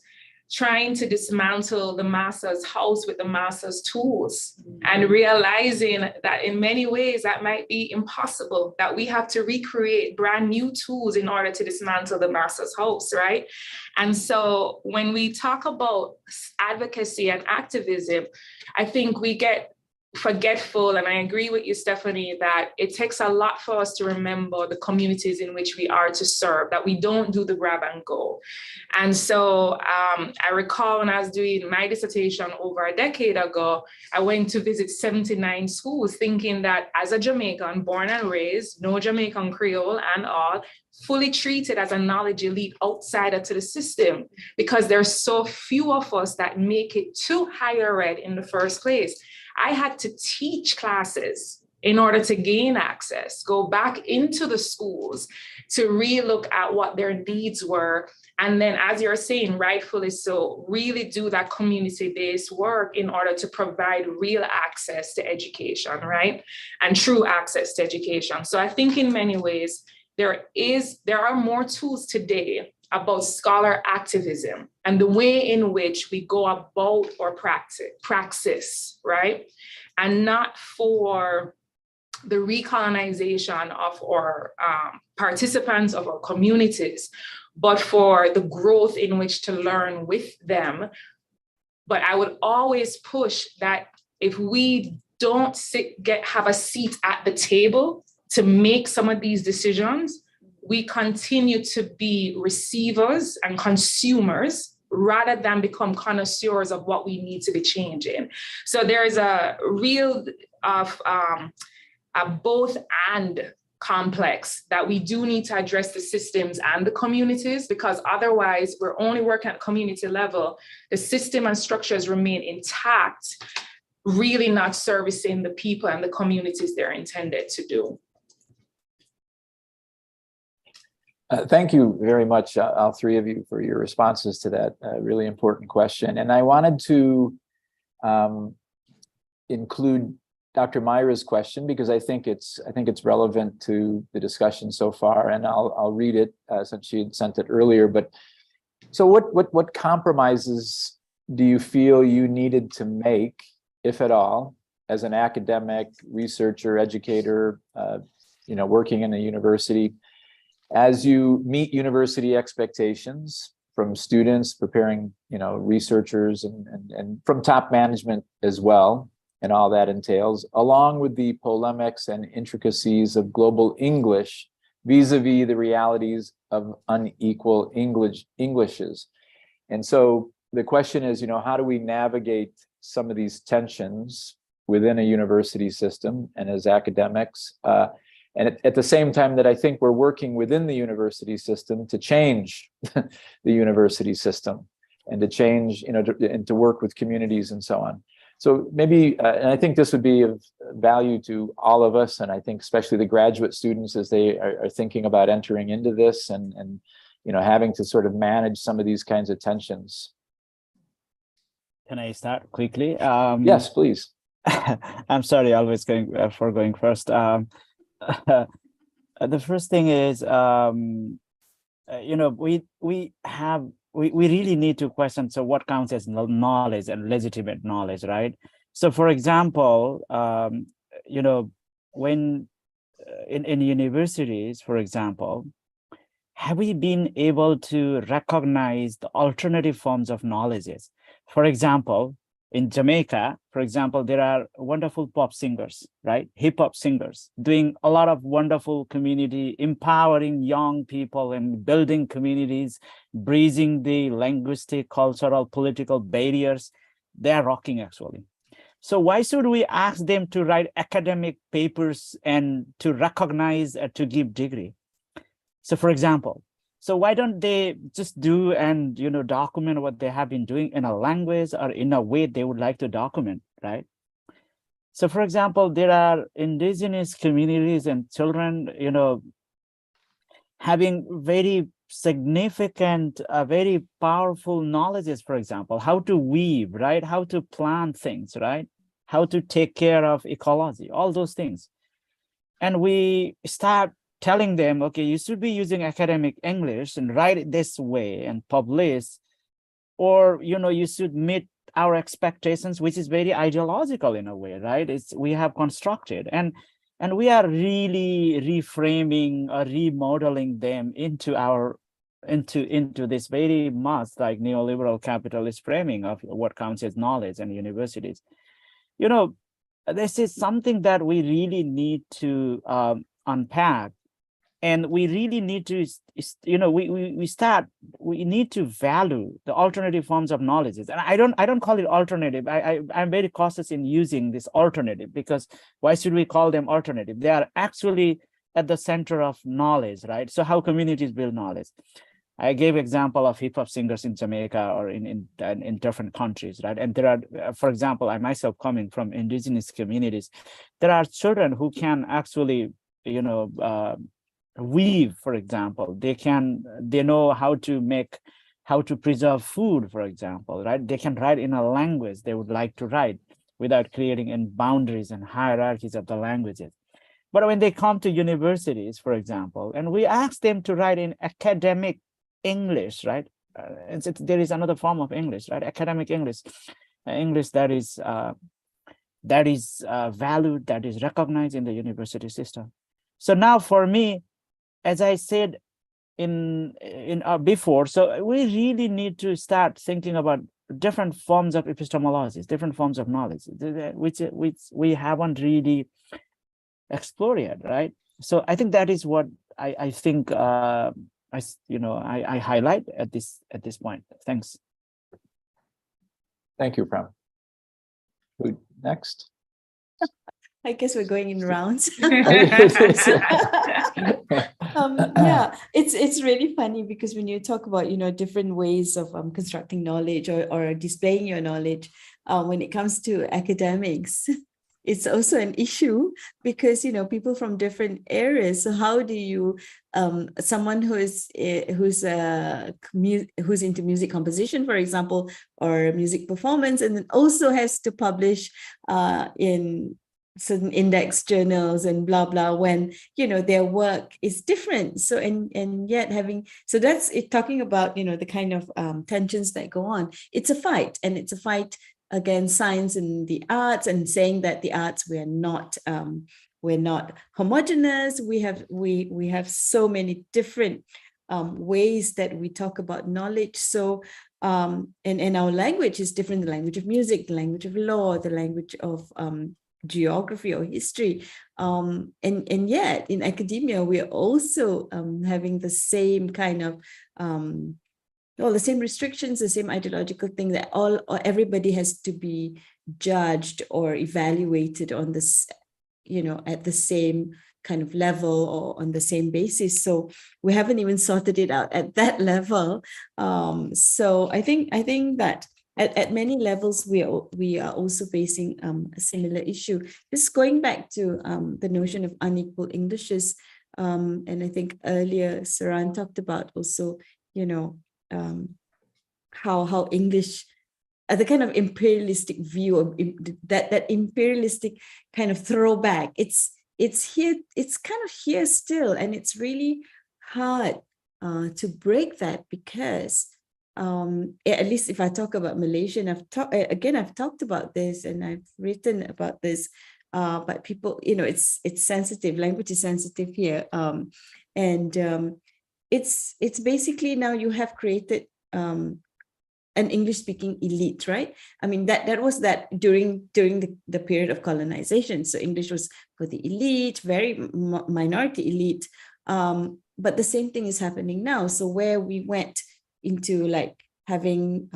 trying to dismantle the master's house with the master's tools, and realizing that in many ways that might be impossible, that we have to recreate brand new tools in order to dismantle the master's house, right? And so when we talk about advocacy and activism, I think we get forgetful, and I agree with you, Stephanie, that it takes a lot for us to remember the communities in which we are to serve, that we don't do the grab and go. And so I recall when I was doing my dissertation over a decade ago, I went to visit 79 schools, thinking that as a Jamaican, born and raised, no Jamaican Creole and all, fully treated as a knowledge elite outsider to the system, because there's so few of us that make it to higher ed in the first place. I had to teach classes in order to gain access, go back into the schools to relook at what their needs were. And then, as you're saying, rightfully so, really do that community-based work in order to provide real access to education, right? And true access to education. So I think in many ways, there are more tools today about scholar activism and the way in which we go about our praxis, right? And not for the recolonization of our participants, of our communities, but for the growth in which to learn with them. But I would always push that if we don't have a seat at the table to make some of these decisions, we continue to be receivers and consumers rather than become connoisseurs of what we need to be changing. So there is a real a both and complex that we do need to address the systems and the communities, because otherwise we're only working at community level. The system and structures remain intact, really not servicing the people and the communities they're intended to do. Thank you very much, all three of you, for your responses to that really important question. And I wanted to include Dr. Myra's question, because I think it's relevant to the discussion so far, and I'll read it since she had sent it earlier. But so what compromises do you feel you needed to make, if at all, as an academic, researcher, educator, working in a university, as you meet university expectations from students, preparing, researchers, and from top management as well, and all that entails, along with the polemics and intricacies of global English vis-a-vis the realities of unequal Englishes. And so the question is, how do we navigate some of these tensions within a university system and as academics? And at the same time that I think we're working within the university system to change the university system and to change, and to work with communities and so on. So maybe, and I think this would be of value to all of us, and I think especially the graduate students as they are thinking about entering into this and having to sort of manage some of these kinds of tensions. Can I start quickly? Yes, please. I'm sorry, always going first. The first thing is, we really need to question, so what counts as knowledge and legitimate knowledge, right? So for example, when in universities, for example, have we been able to recognize the alternative forms of knowledges? For example, in Jamaica, for example, there are wonderful pop singers, right? Hip hop singers doing a lot of wonderful community, empowering young people and building communities, breaching the linguistic, cultural, political barriers. They are rocking actually. So why should we ask them to write academic papers and to recognize to give degree? So for example, so why don't they just do and document what they have been doing in a language or in a way they would like to document, right? So for example, there are indigenous communities and children, having very significant, very powerful knowledges, for example, how to weave, right? How to plant things, right? How to take care of ecology, all those things. And we start telling them, okay, you should be using academic English and write it this way and publish, or, you should meet our expectations, which is very ideological in a way, right? We have constructed and we are really reframing or remodeling them into this very much like neoliberal capitalist framing of what counts as knowledge and universities. This is something that we really need to unpack, and we really need to, we need to value the alternative forms of knowledges. And I don't call it alternative. I'm very cautious in using this alternative, because why should we call them alternative? They are actually at the center of knowledge, right? So how communities build knowledge. I gave example of hip hop singers in Jamaica or in different countries, right? And there are, for example, I myself coming from indigenous communities, there are children who can actually, weave, for example. They know how to preserve food, for example, right? They can write in a language they would like to write without creating any boundaries and hierarchies of the languages. But when they come to universities, for example, and we ask them to write in academic English, right? And there is another form of English, right? Academic English, English that is valued, that is recognized in the university system. So now, for me, as I said in before, so we really need to start thinking about different forms of epistemologies, different forms of knowledge, which we haven't really explored yet, right? So I think that is what I think. I highlight at this point. Thanks. Thank you, Prem. Who next? I guess we're going in rounds. Yeah. Yeah, it's really funny because when you talk about different ways of constructing knowledge or displaying your knowledge, when it comes to academics, it's also an issue because people from different areas. So how do you someone who's into music composition, for example, or music performance, and then also has to publish in certain index journals and blah blah, when their work is different. So and yet so that's it, talking about the kind of tensions that go on. It's a fight, and it's a fight against science and the arts, and saying that the arts, we're not homogeneous. We have so many different ways that we talk about knowledge. So and our language is different: the language of music, the language of law, the language of geography or history, and yet in academia we're also having the same kind of the same restrictions, the same ideological thing, that everybody has to be judged or evaluated on this, at the same kind of level or on the same basis. So we haven't even sorted it out at that level. So I think that at many levels we are also facing a similar issue. Just going back to the notion of unequal Englishes, and I think earlier Saran talked about also, how English, the kind of imperialistic view of that imperialistic kind of throwback, it's here, it's kind of here still, and it's really hard to break that, because at least if I talk about Malaysia, and I've talked about this and I've written about this, but people, it's sensitive, language is sensitive here, and it's basically now you have created an English-speaking elite, right? I mean, that was that during the period of colonization. So English was for the elite, very minority elite. But the same thing is happening now. So where we went into like having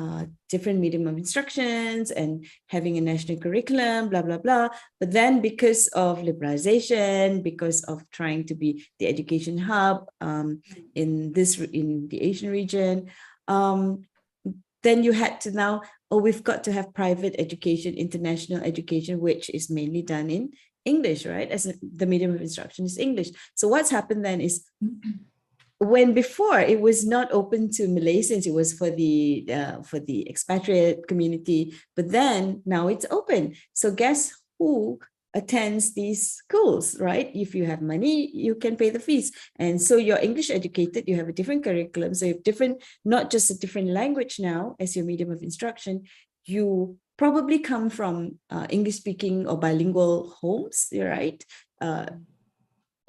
different medium of instructions and having a national curriculum, blah, blah, blah. But then because of liberalization, because of trying to be the education hub in the Asian region, then you had to now, we've got to have private education, international education, which is mainly done in English, right? As the medium of instruction is English. So what's happened then is, when before it was not open to Malaysians, it was for the expatriate community, but then now it's open. So guess who attends these schools, right? If you have money, you can pay the fees. And so you're English educated, you have a different curriculum. So you have different, not just a different language now as your medium of instruction, you probably come from English speaking or bilingual homes, right?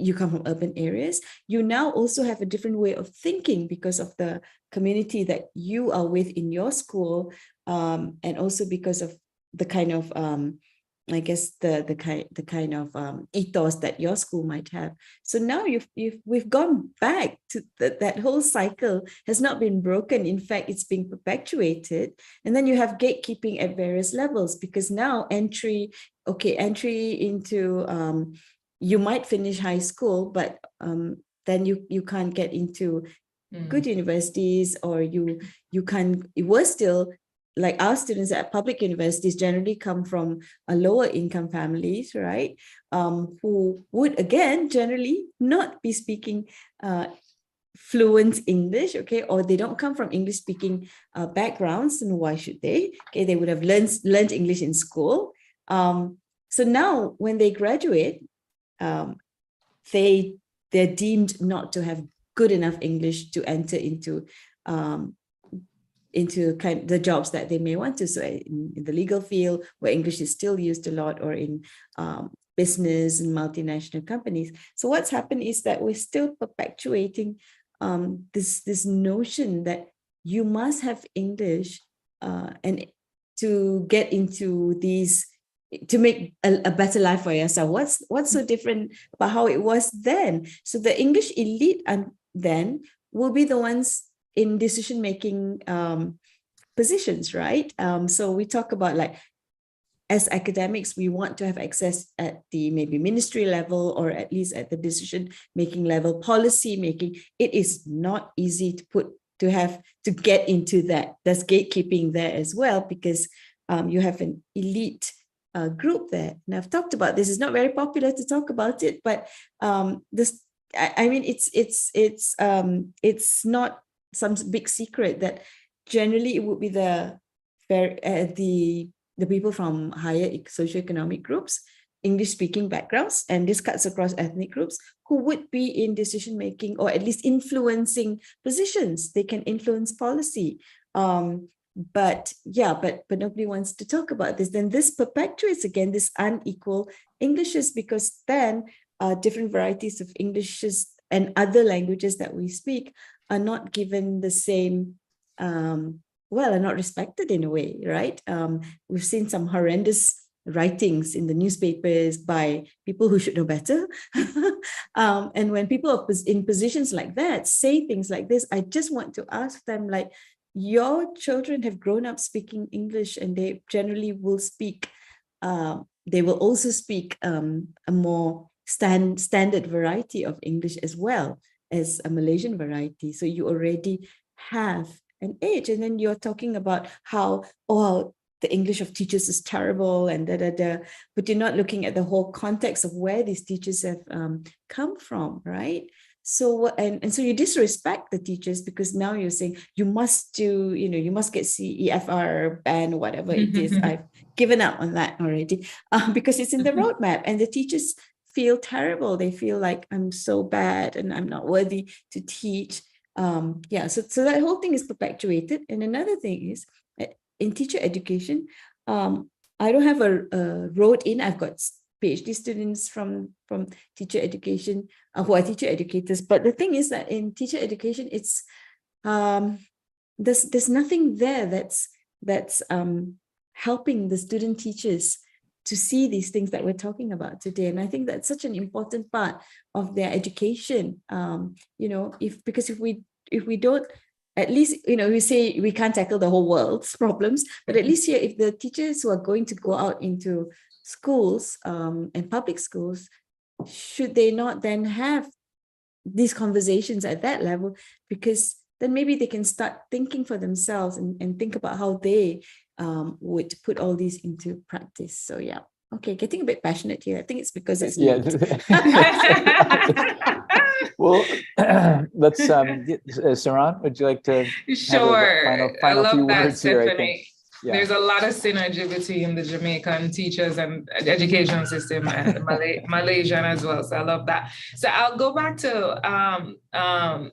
You come from urban areas, you now also have a different way of thinking because of the community that you are with in your school, and also because of the kind of, I guess the kind of ethos that your school might have. So now we've gone back to that whole cycle has not been broken. In fact, it's being perpetuated. And then you have gatekeeping at various levels, because now entry into you might finish high school, but then you can't get into good universities, or you can't. It was still like our students at public universities generally come from a lower income families, right? Who would again generally not be speaking fluent English, okay, or they don't come from English speaking backgrounds, and why should they? Okay, they would have learned English in school. So now when they graduate, they're deemed not to have good enough English to enter into kind of the jobs that they may want to. So in the legal field, where English is still used a lot, or in business and multinational companies. So what's happened is that we're still perpetuating this notion that you must have English and to get into these, to make a better life for yourself. What's so different about how it was then? So the English elite and then will be the ones in decision-making positions, right? So we talk about, like, as academics, we want to have access at the maybe ministry level, or at least at the decision-making level, policy making. It is not easy to get into that. There's gatekeeping there as well, because you have an elite group there. And I've talked about this. It's not very popular to talk about it, but it's not some big secret that generally it would be the people from higher socioeconomic groups, English-speaking backgrounds, and this cuts across ethnic groups, who would be in decision-making, or at least influencing positions. They can influence policy. But nobody wants to talk about this. Then this perpetuates again this unequal Englishes, because then different varieties of Englishes and other languages that we speak are not given the same, are not respected in a way, right? We've seen some horrendous writings in the newspapers by people who should know better. And when people are in positions like that say things like this, I just want to ask them, like, your children have grown up speaking English, and they generally will speak, they will also speak a more standard variety of English as well as a Malaysian variety. So you already have an age, and then you're talking about how, the English of teachers is terrible and but you're not looking at the whole context of where these teachers have come from, right? So and so you disrespect the teachers, because now you're saying you must do, you must get CEFR band, whatever it is. I've given up on that already, because it's in the roadmap, and the teachers feel terrible. They feel like, I'm so bad and I'm not worthy to teach. So that whole thing is perpetuated. And another thing is, in teacher education, I don't have a road in. I've got PhD students from teacher education who are teacher educators. But the thing is that in teacher education, it's there's nothing there that's helping the student teachers to see these things that we're talking about today. And I think that's such an important part of their education. Because if we don't, at least, we say we can't tackle the whole world's problems, but at least here, if the teachers who are going to go out into schools and public schools, should they not then have these conversations at that level? Because then maybe they can start thinking for themselves and think about how they would put all these into practice. So yeah, okay, getting a bit passionate here. I think it's because it's late. Well, let's Saran, would you like to sure final I love few that, words here? Stephanie. Yeah. There's a lot of synergy between the Jamaican teachers and education system and Malaysian as well. So I love that. So I'll go back to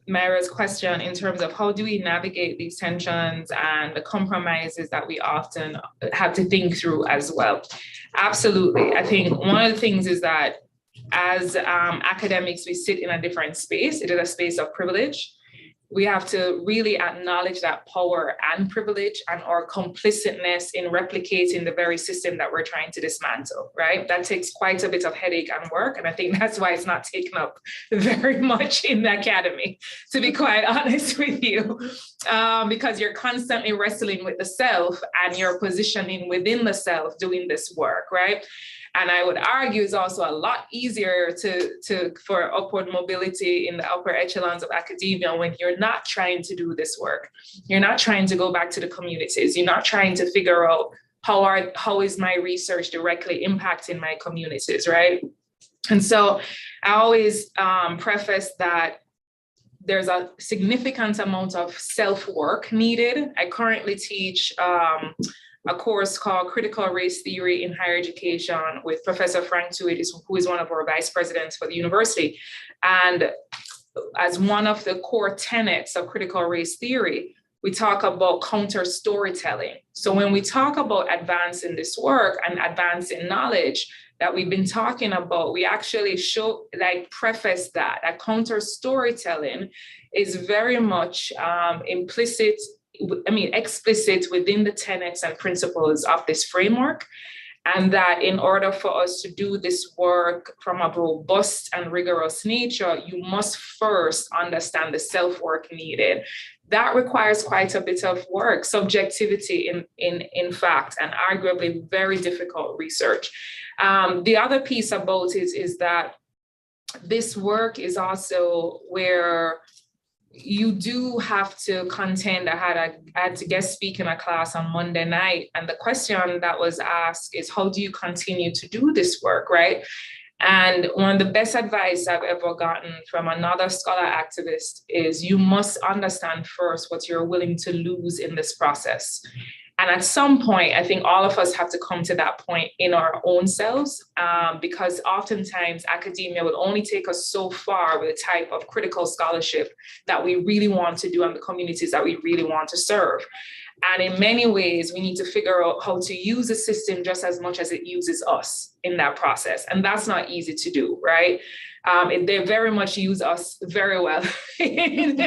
Myra's question in terms of how do we navigate these tensions and the compromises that we often have to think through as well. Absolutely. I think one of the things is that as academics, we sit in a different space. It is a space of privilege. We have to really acknowledge that power and privilege and our complicitness in replicating the very system that we're trying to dismantle, right? That takes quite a bit of headache and work. And I think that's why it's not taken up very much in the academy, to be quite honest with you, because you're constantly wrestling with the self and you're positioning within the self doing this work, right? And I would argue it's also a lot easier for upward mobility in the upper echelons of academia when you're not trying to do this work. You're not trying to go back to the communities. You're not trying to figure out how is my research directly impacting my communities, right? And so I always preface that there's a significant amount of self-work needed. I currently teach a course called Critical Race Theory in Higher Education with Professor Frank Tuit, who is one of our vice presidents for the university. And as one of the core tenets of critical race theory, we talk about counter storytelling. So when we talk about advancing this work and advancing knowledge that we've been talking about, we actually preface that counter storytelling is very much explicit within the tenets and principles of this framework. And that in order for us to do this work from a robust and rigorous nature, you must first understand the self-work needed. That requires quite a bit of work, subjectivity in fact, and arguably very difficult research. The other piece about it is that this work is also where you do have to contend. I had to guest speak in a class on Monday night, and the question that was asked is, how do you continue to do this work, right? And one of the best advice I've ever gotten from another scholar activist is you must understand first what you're willing to lose in this process. And at some point, I think all of us have to come to that point in our own selves, because oftentimes academia will only take us so far with the type of critical scholarship that we really want to do and the communities that we really want to serve. And in many ways, we need to figure out how to use the system just as much as it uses us in that process. And that's not easy to do, right? They very much use us very well. And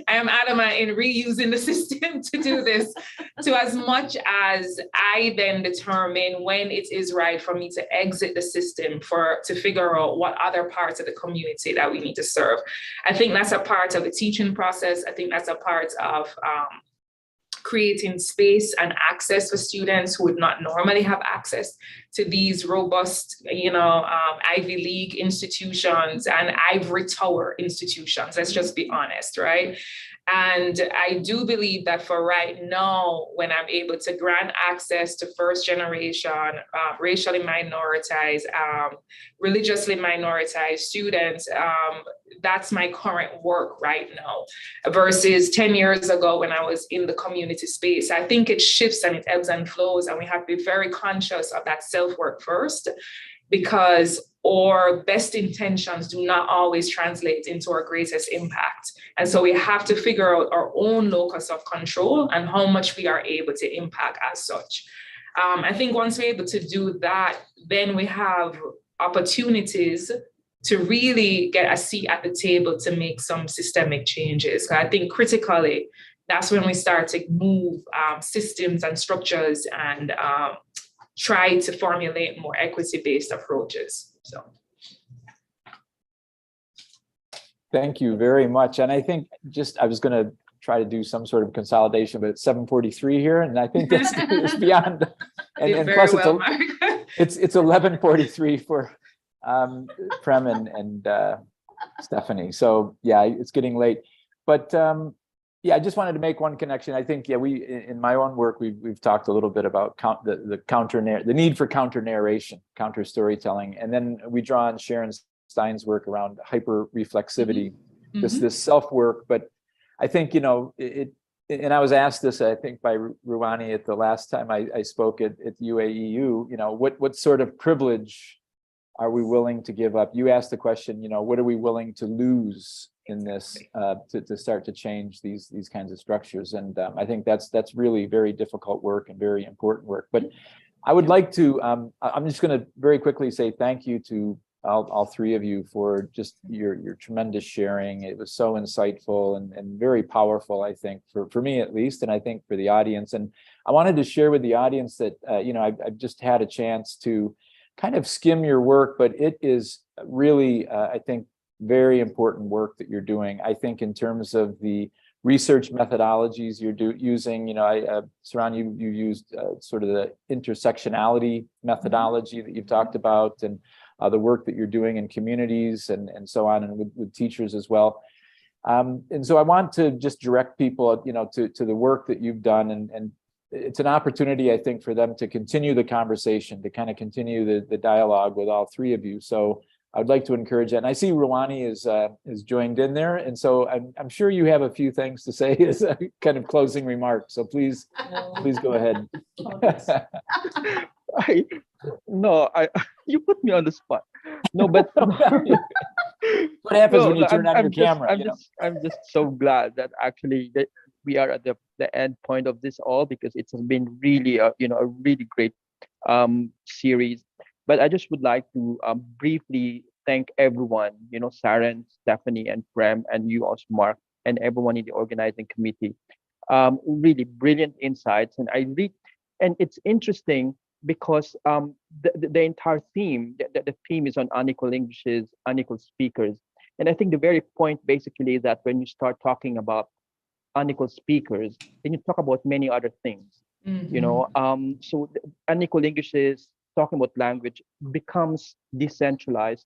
I'm adamant in reusing the system to do this, to as much as I then determine when it is right for me to exit the system to figure out what other parts of the community that we need to serve. I think that's a part of the teaching process. I think that's a part of creating space and access for students who would not normally have access to these robust, Ivy League institutions and ivory tower institutions. Let's just be honest, right? And I do believe that for right now, when I'm able to grant access to first generation, racially minoritized, religiously minoritized students, that's my current work right now, versus 10 years ago when I was in the community space. I think it shifts and it ebbs and flows, and we have to be very conscious of that self-work first, because our best intentions do not always translate into our greatest impact. And so we have to figure out our own locus of control and how much we are able to impact as such. I think once we're able to do that, then we have opportunities to really get a seat at the table to make some systemic changes. I think critically, that's when we start to move systems and structures and try to formulate more equity-based approaches. So. Thank you very much. And I think I was going to try to do some sort of consolidation, but it's 7:43 here, and I think it's beyond. And plus, it's 11:43 for Prem and Stephanie. So yeah, it's getting late. But yeah, I just wanted to make one connection. I think we in my own work we've talked a little bit about the need for counter narration, counter storytelling, and then we draw on Sharon Stein's work around hyper reflexivity, this self work. But I think and I was asked this, I think, by Ruwani at the last time I spoke at UAEU. What sort of privilege are we willing to give up? You asked the question, what are we willing to lose in this to start to change these kinds of structures? And I think that's really very difficult work and very important work. But I would like to, I'm just going to very quickly say thank you to all three of you for just your tremendous sharing. It was so insightful and very powerful, I think, for me at least, and I think for the audience. And I wanted to share with the audience that, I've just had a chance to kind of skim your work, but it is really, I think, very important work that you're doing. I think in terms of the research methodologies you're using, Saran, you used sort of the intersectionality methodology that you've talked about, and the work that you're doing in communities and so on, and with teachers as well. And so I want to just direct people, to the work that you've done, and it's an opportunity, I think, for them to continue the conversation, to kind of continue the dialogue with all three of you. So I would like to encourage that. And I see Ruwani is joined in there, and so I'm sure you have a few things to say as a kind of closing remark. So please go ahead. You put me on the spot. No, but what happens when you turn on your camera? I'm just so glad that actually that we are at the end point of this all, because it's been really a really great series. But I just would like to briefly thank everyone, Saran, Stephanie, and Prem, and you also, Mark, and everyone in the organizing committee. Really brilliant insights, and it's interesting because the entire theme, the theme is on unequal Englishes, unequal speakers. And I think the very point basically is that when you start talking about unequal speakers, then you talk about many other things. So the unequal Englishes, talking about language, becomes decentralized,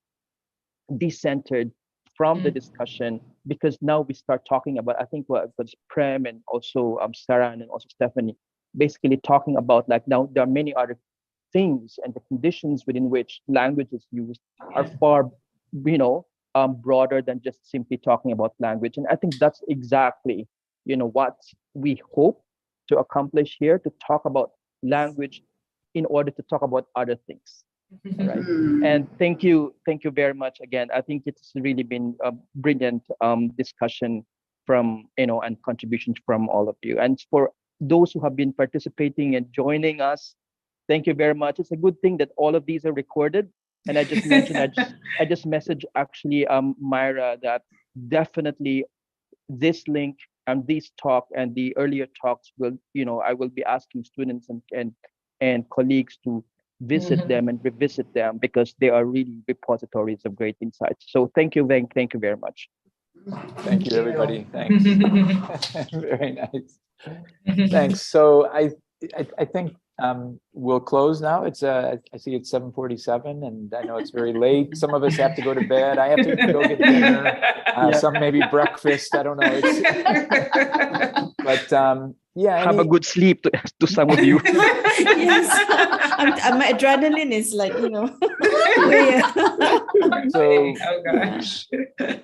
decentered from the discussion, because now we start talking about, I think what was Prem and also Saran and also Stephanie, basically talking about, like, now there are many other things, and the conditions within which language is used are far, broader than just simply talking about language. And I think that's exactly, what we hope to accomplish here, to talk about language in order to talk about other things. Right. And thank you very much again. I think it's really been a brilliant discussion from, and contributions from all of you. And for those who have been participating and joining us, thank you very much. It's a good thing that all of these are recorded. And I just mentioned, I just messaged actually Myra that definitely this link and this talk and the earlier talks will, I will be asking students and colleagues to visit them and revisit them, because they are really repositories of great insights. So thank you very much. Thank you, everybody. Thanks. Very nice. Thanks. So I think we'll close now. It's I see it's 7:47, and I know it's very late. Some of us have to go to bed. I have to go get dinner. Some maybe breakfast. I don't know. But yeah. Have a good sleep to some of you. Yes, my adrenaline is like, So, oh gosh.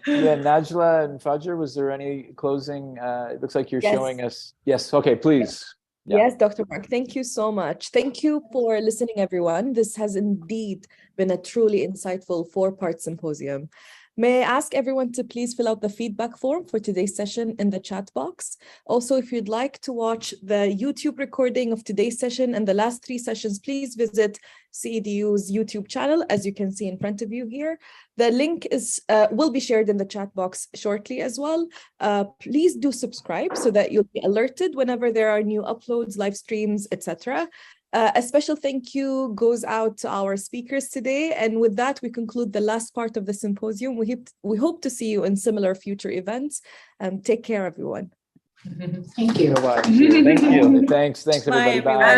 yeah, Najla and Fajr, was there any closing? It looks like you're Yes. showing us. Yes. Okay, please. Yeah. Yes, Dr. Mark, thank you so much. Thank you for listening, everyone. This has indeed been a truly insightful 4-part symposium. May I ask everyone to please fill out the feedback form for today's session in the chat box. Also, if you'd like to watch the YouTube recording of today's session and the last 3 sessions, please visit CEDU's YouTube channel, as you can see in front of you here. The link will be shared in the chat box shortly as well. Please do subscribe so that you'll be alerted whenever there are new uploads, live streams, etc. A special thank you goes out to our speakers today. And with that, we conclude the last part of the symposium. We hope to see you in similar future events. Take care, everyone. Thank you. Thank you. Thanks, everybody. everyone. Bye.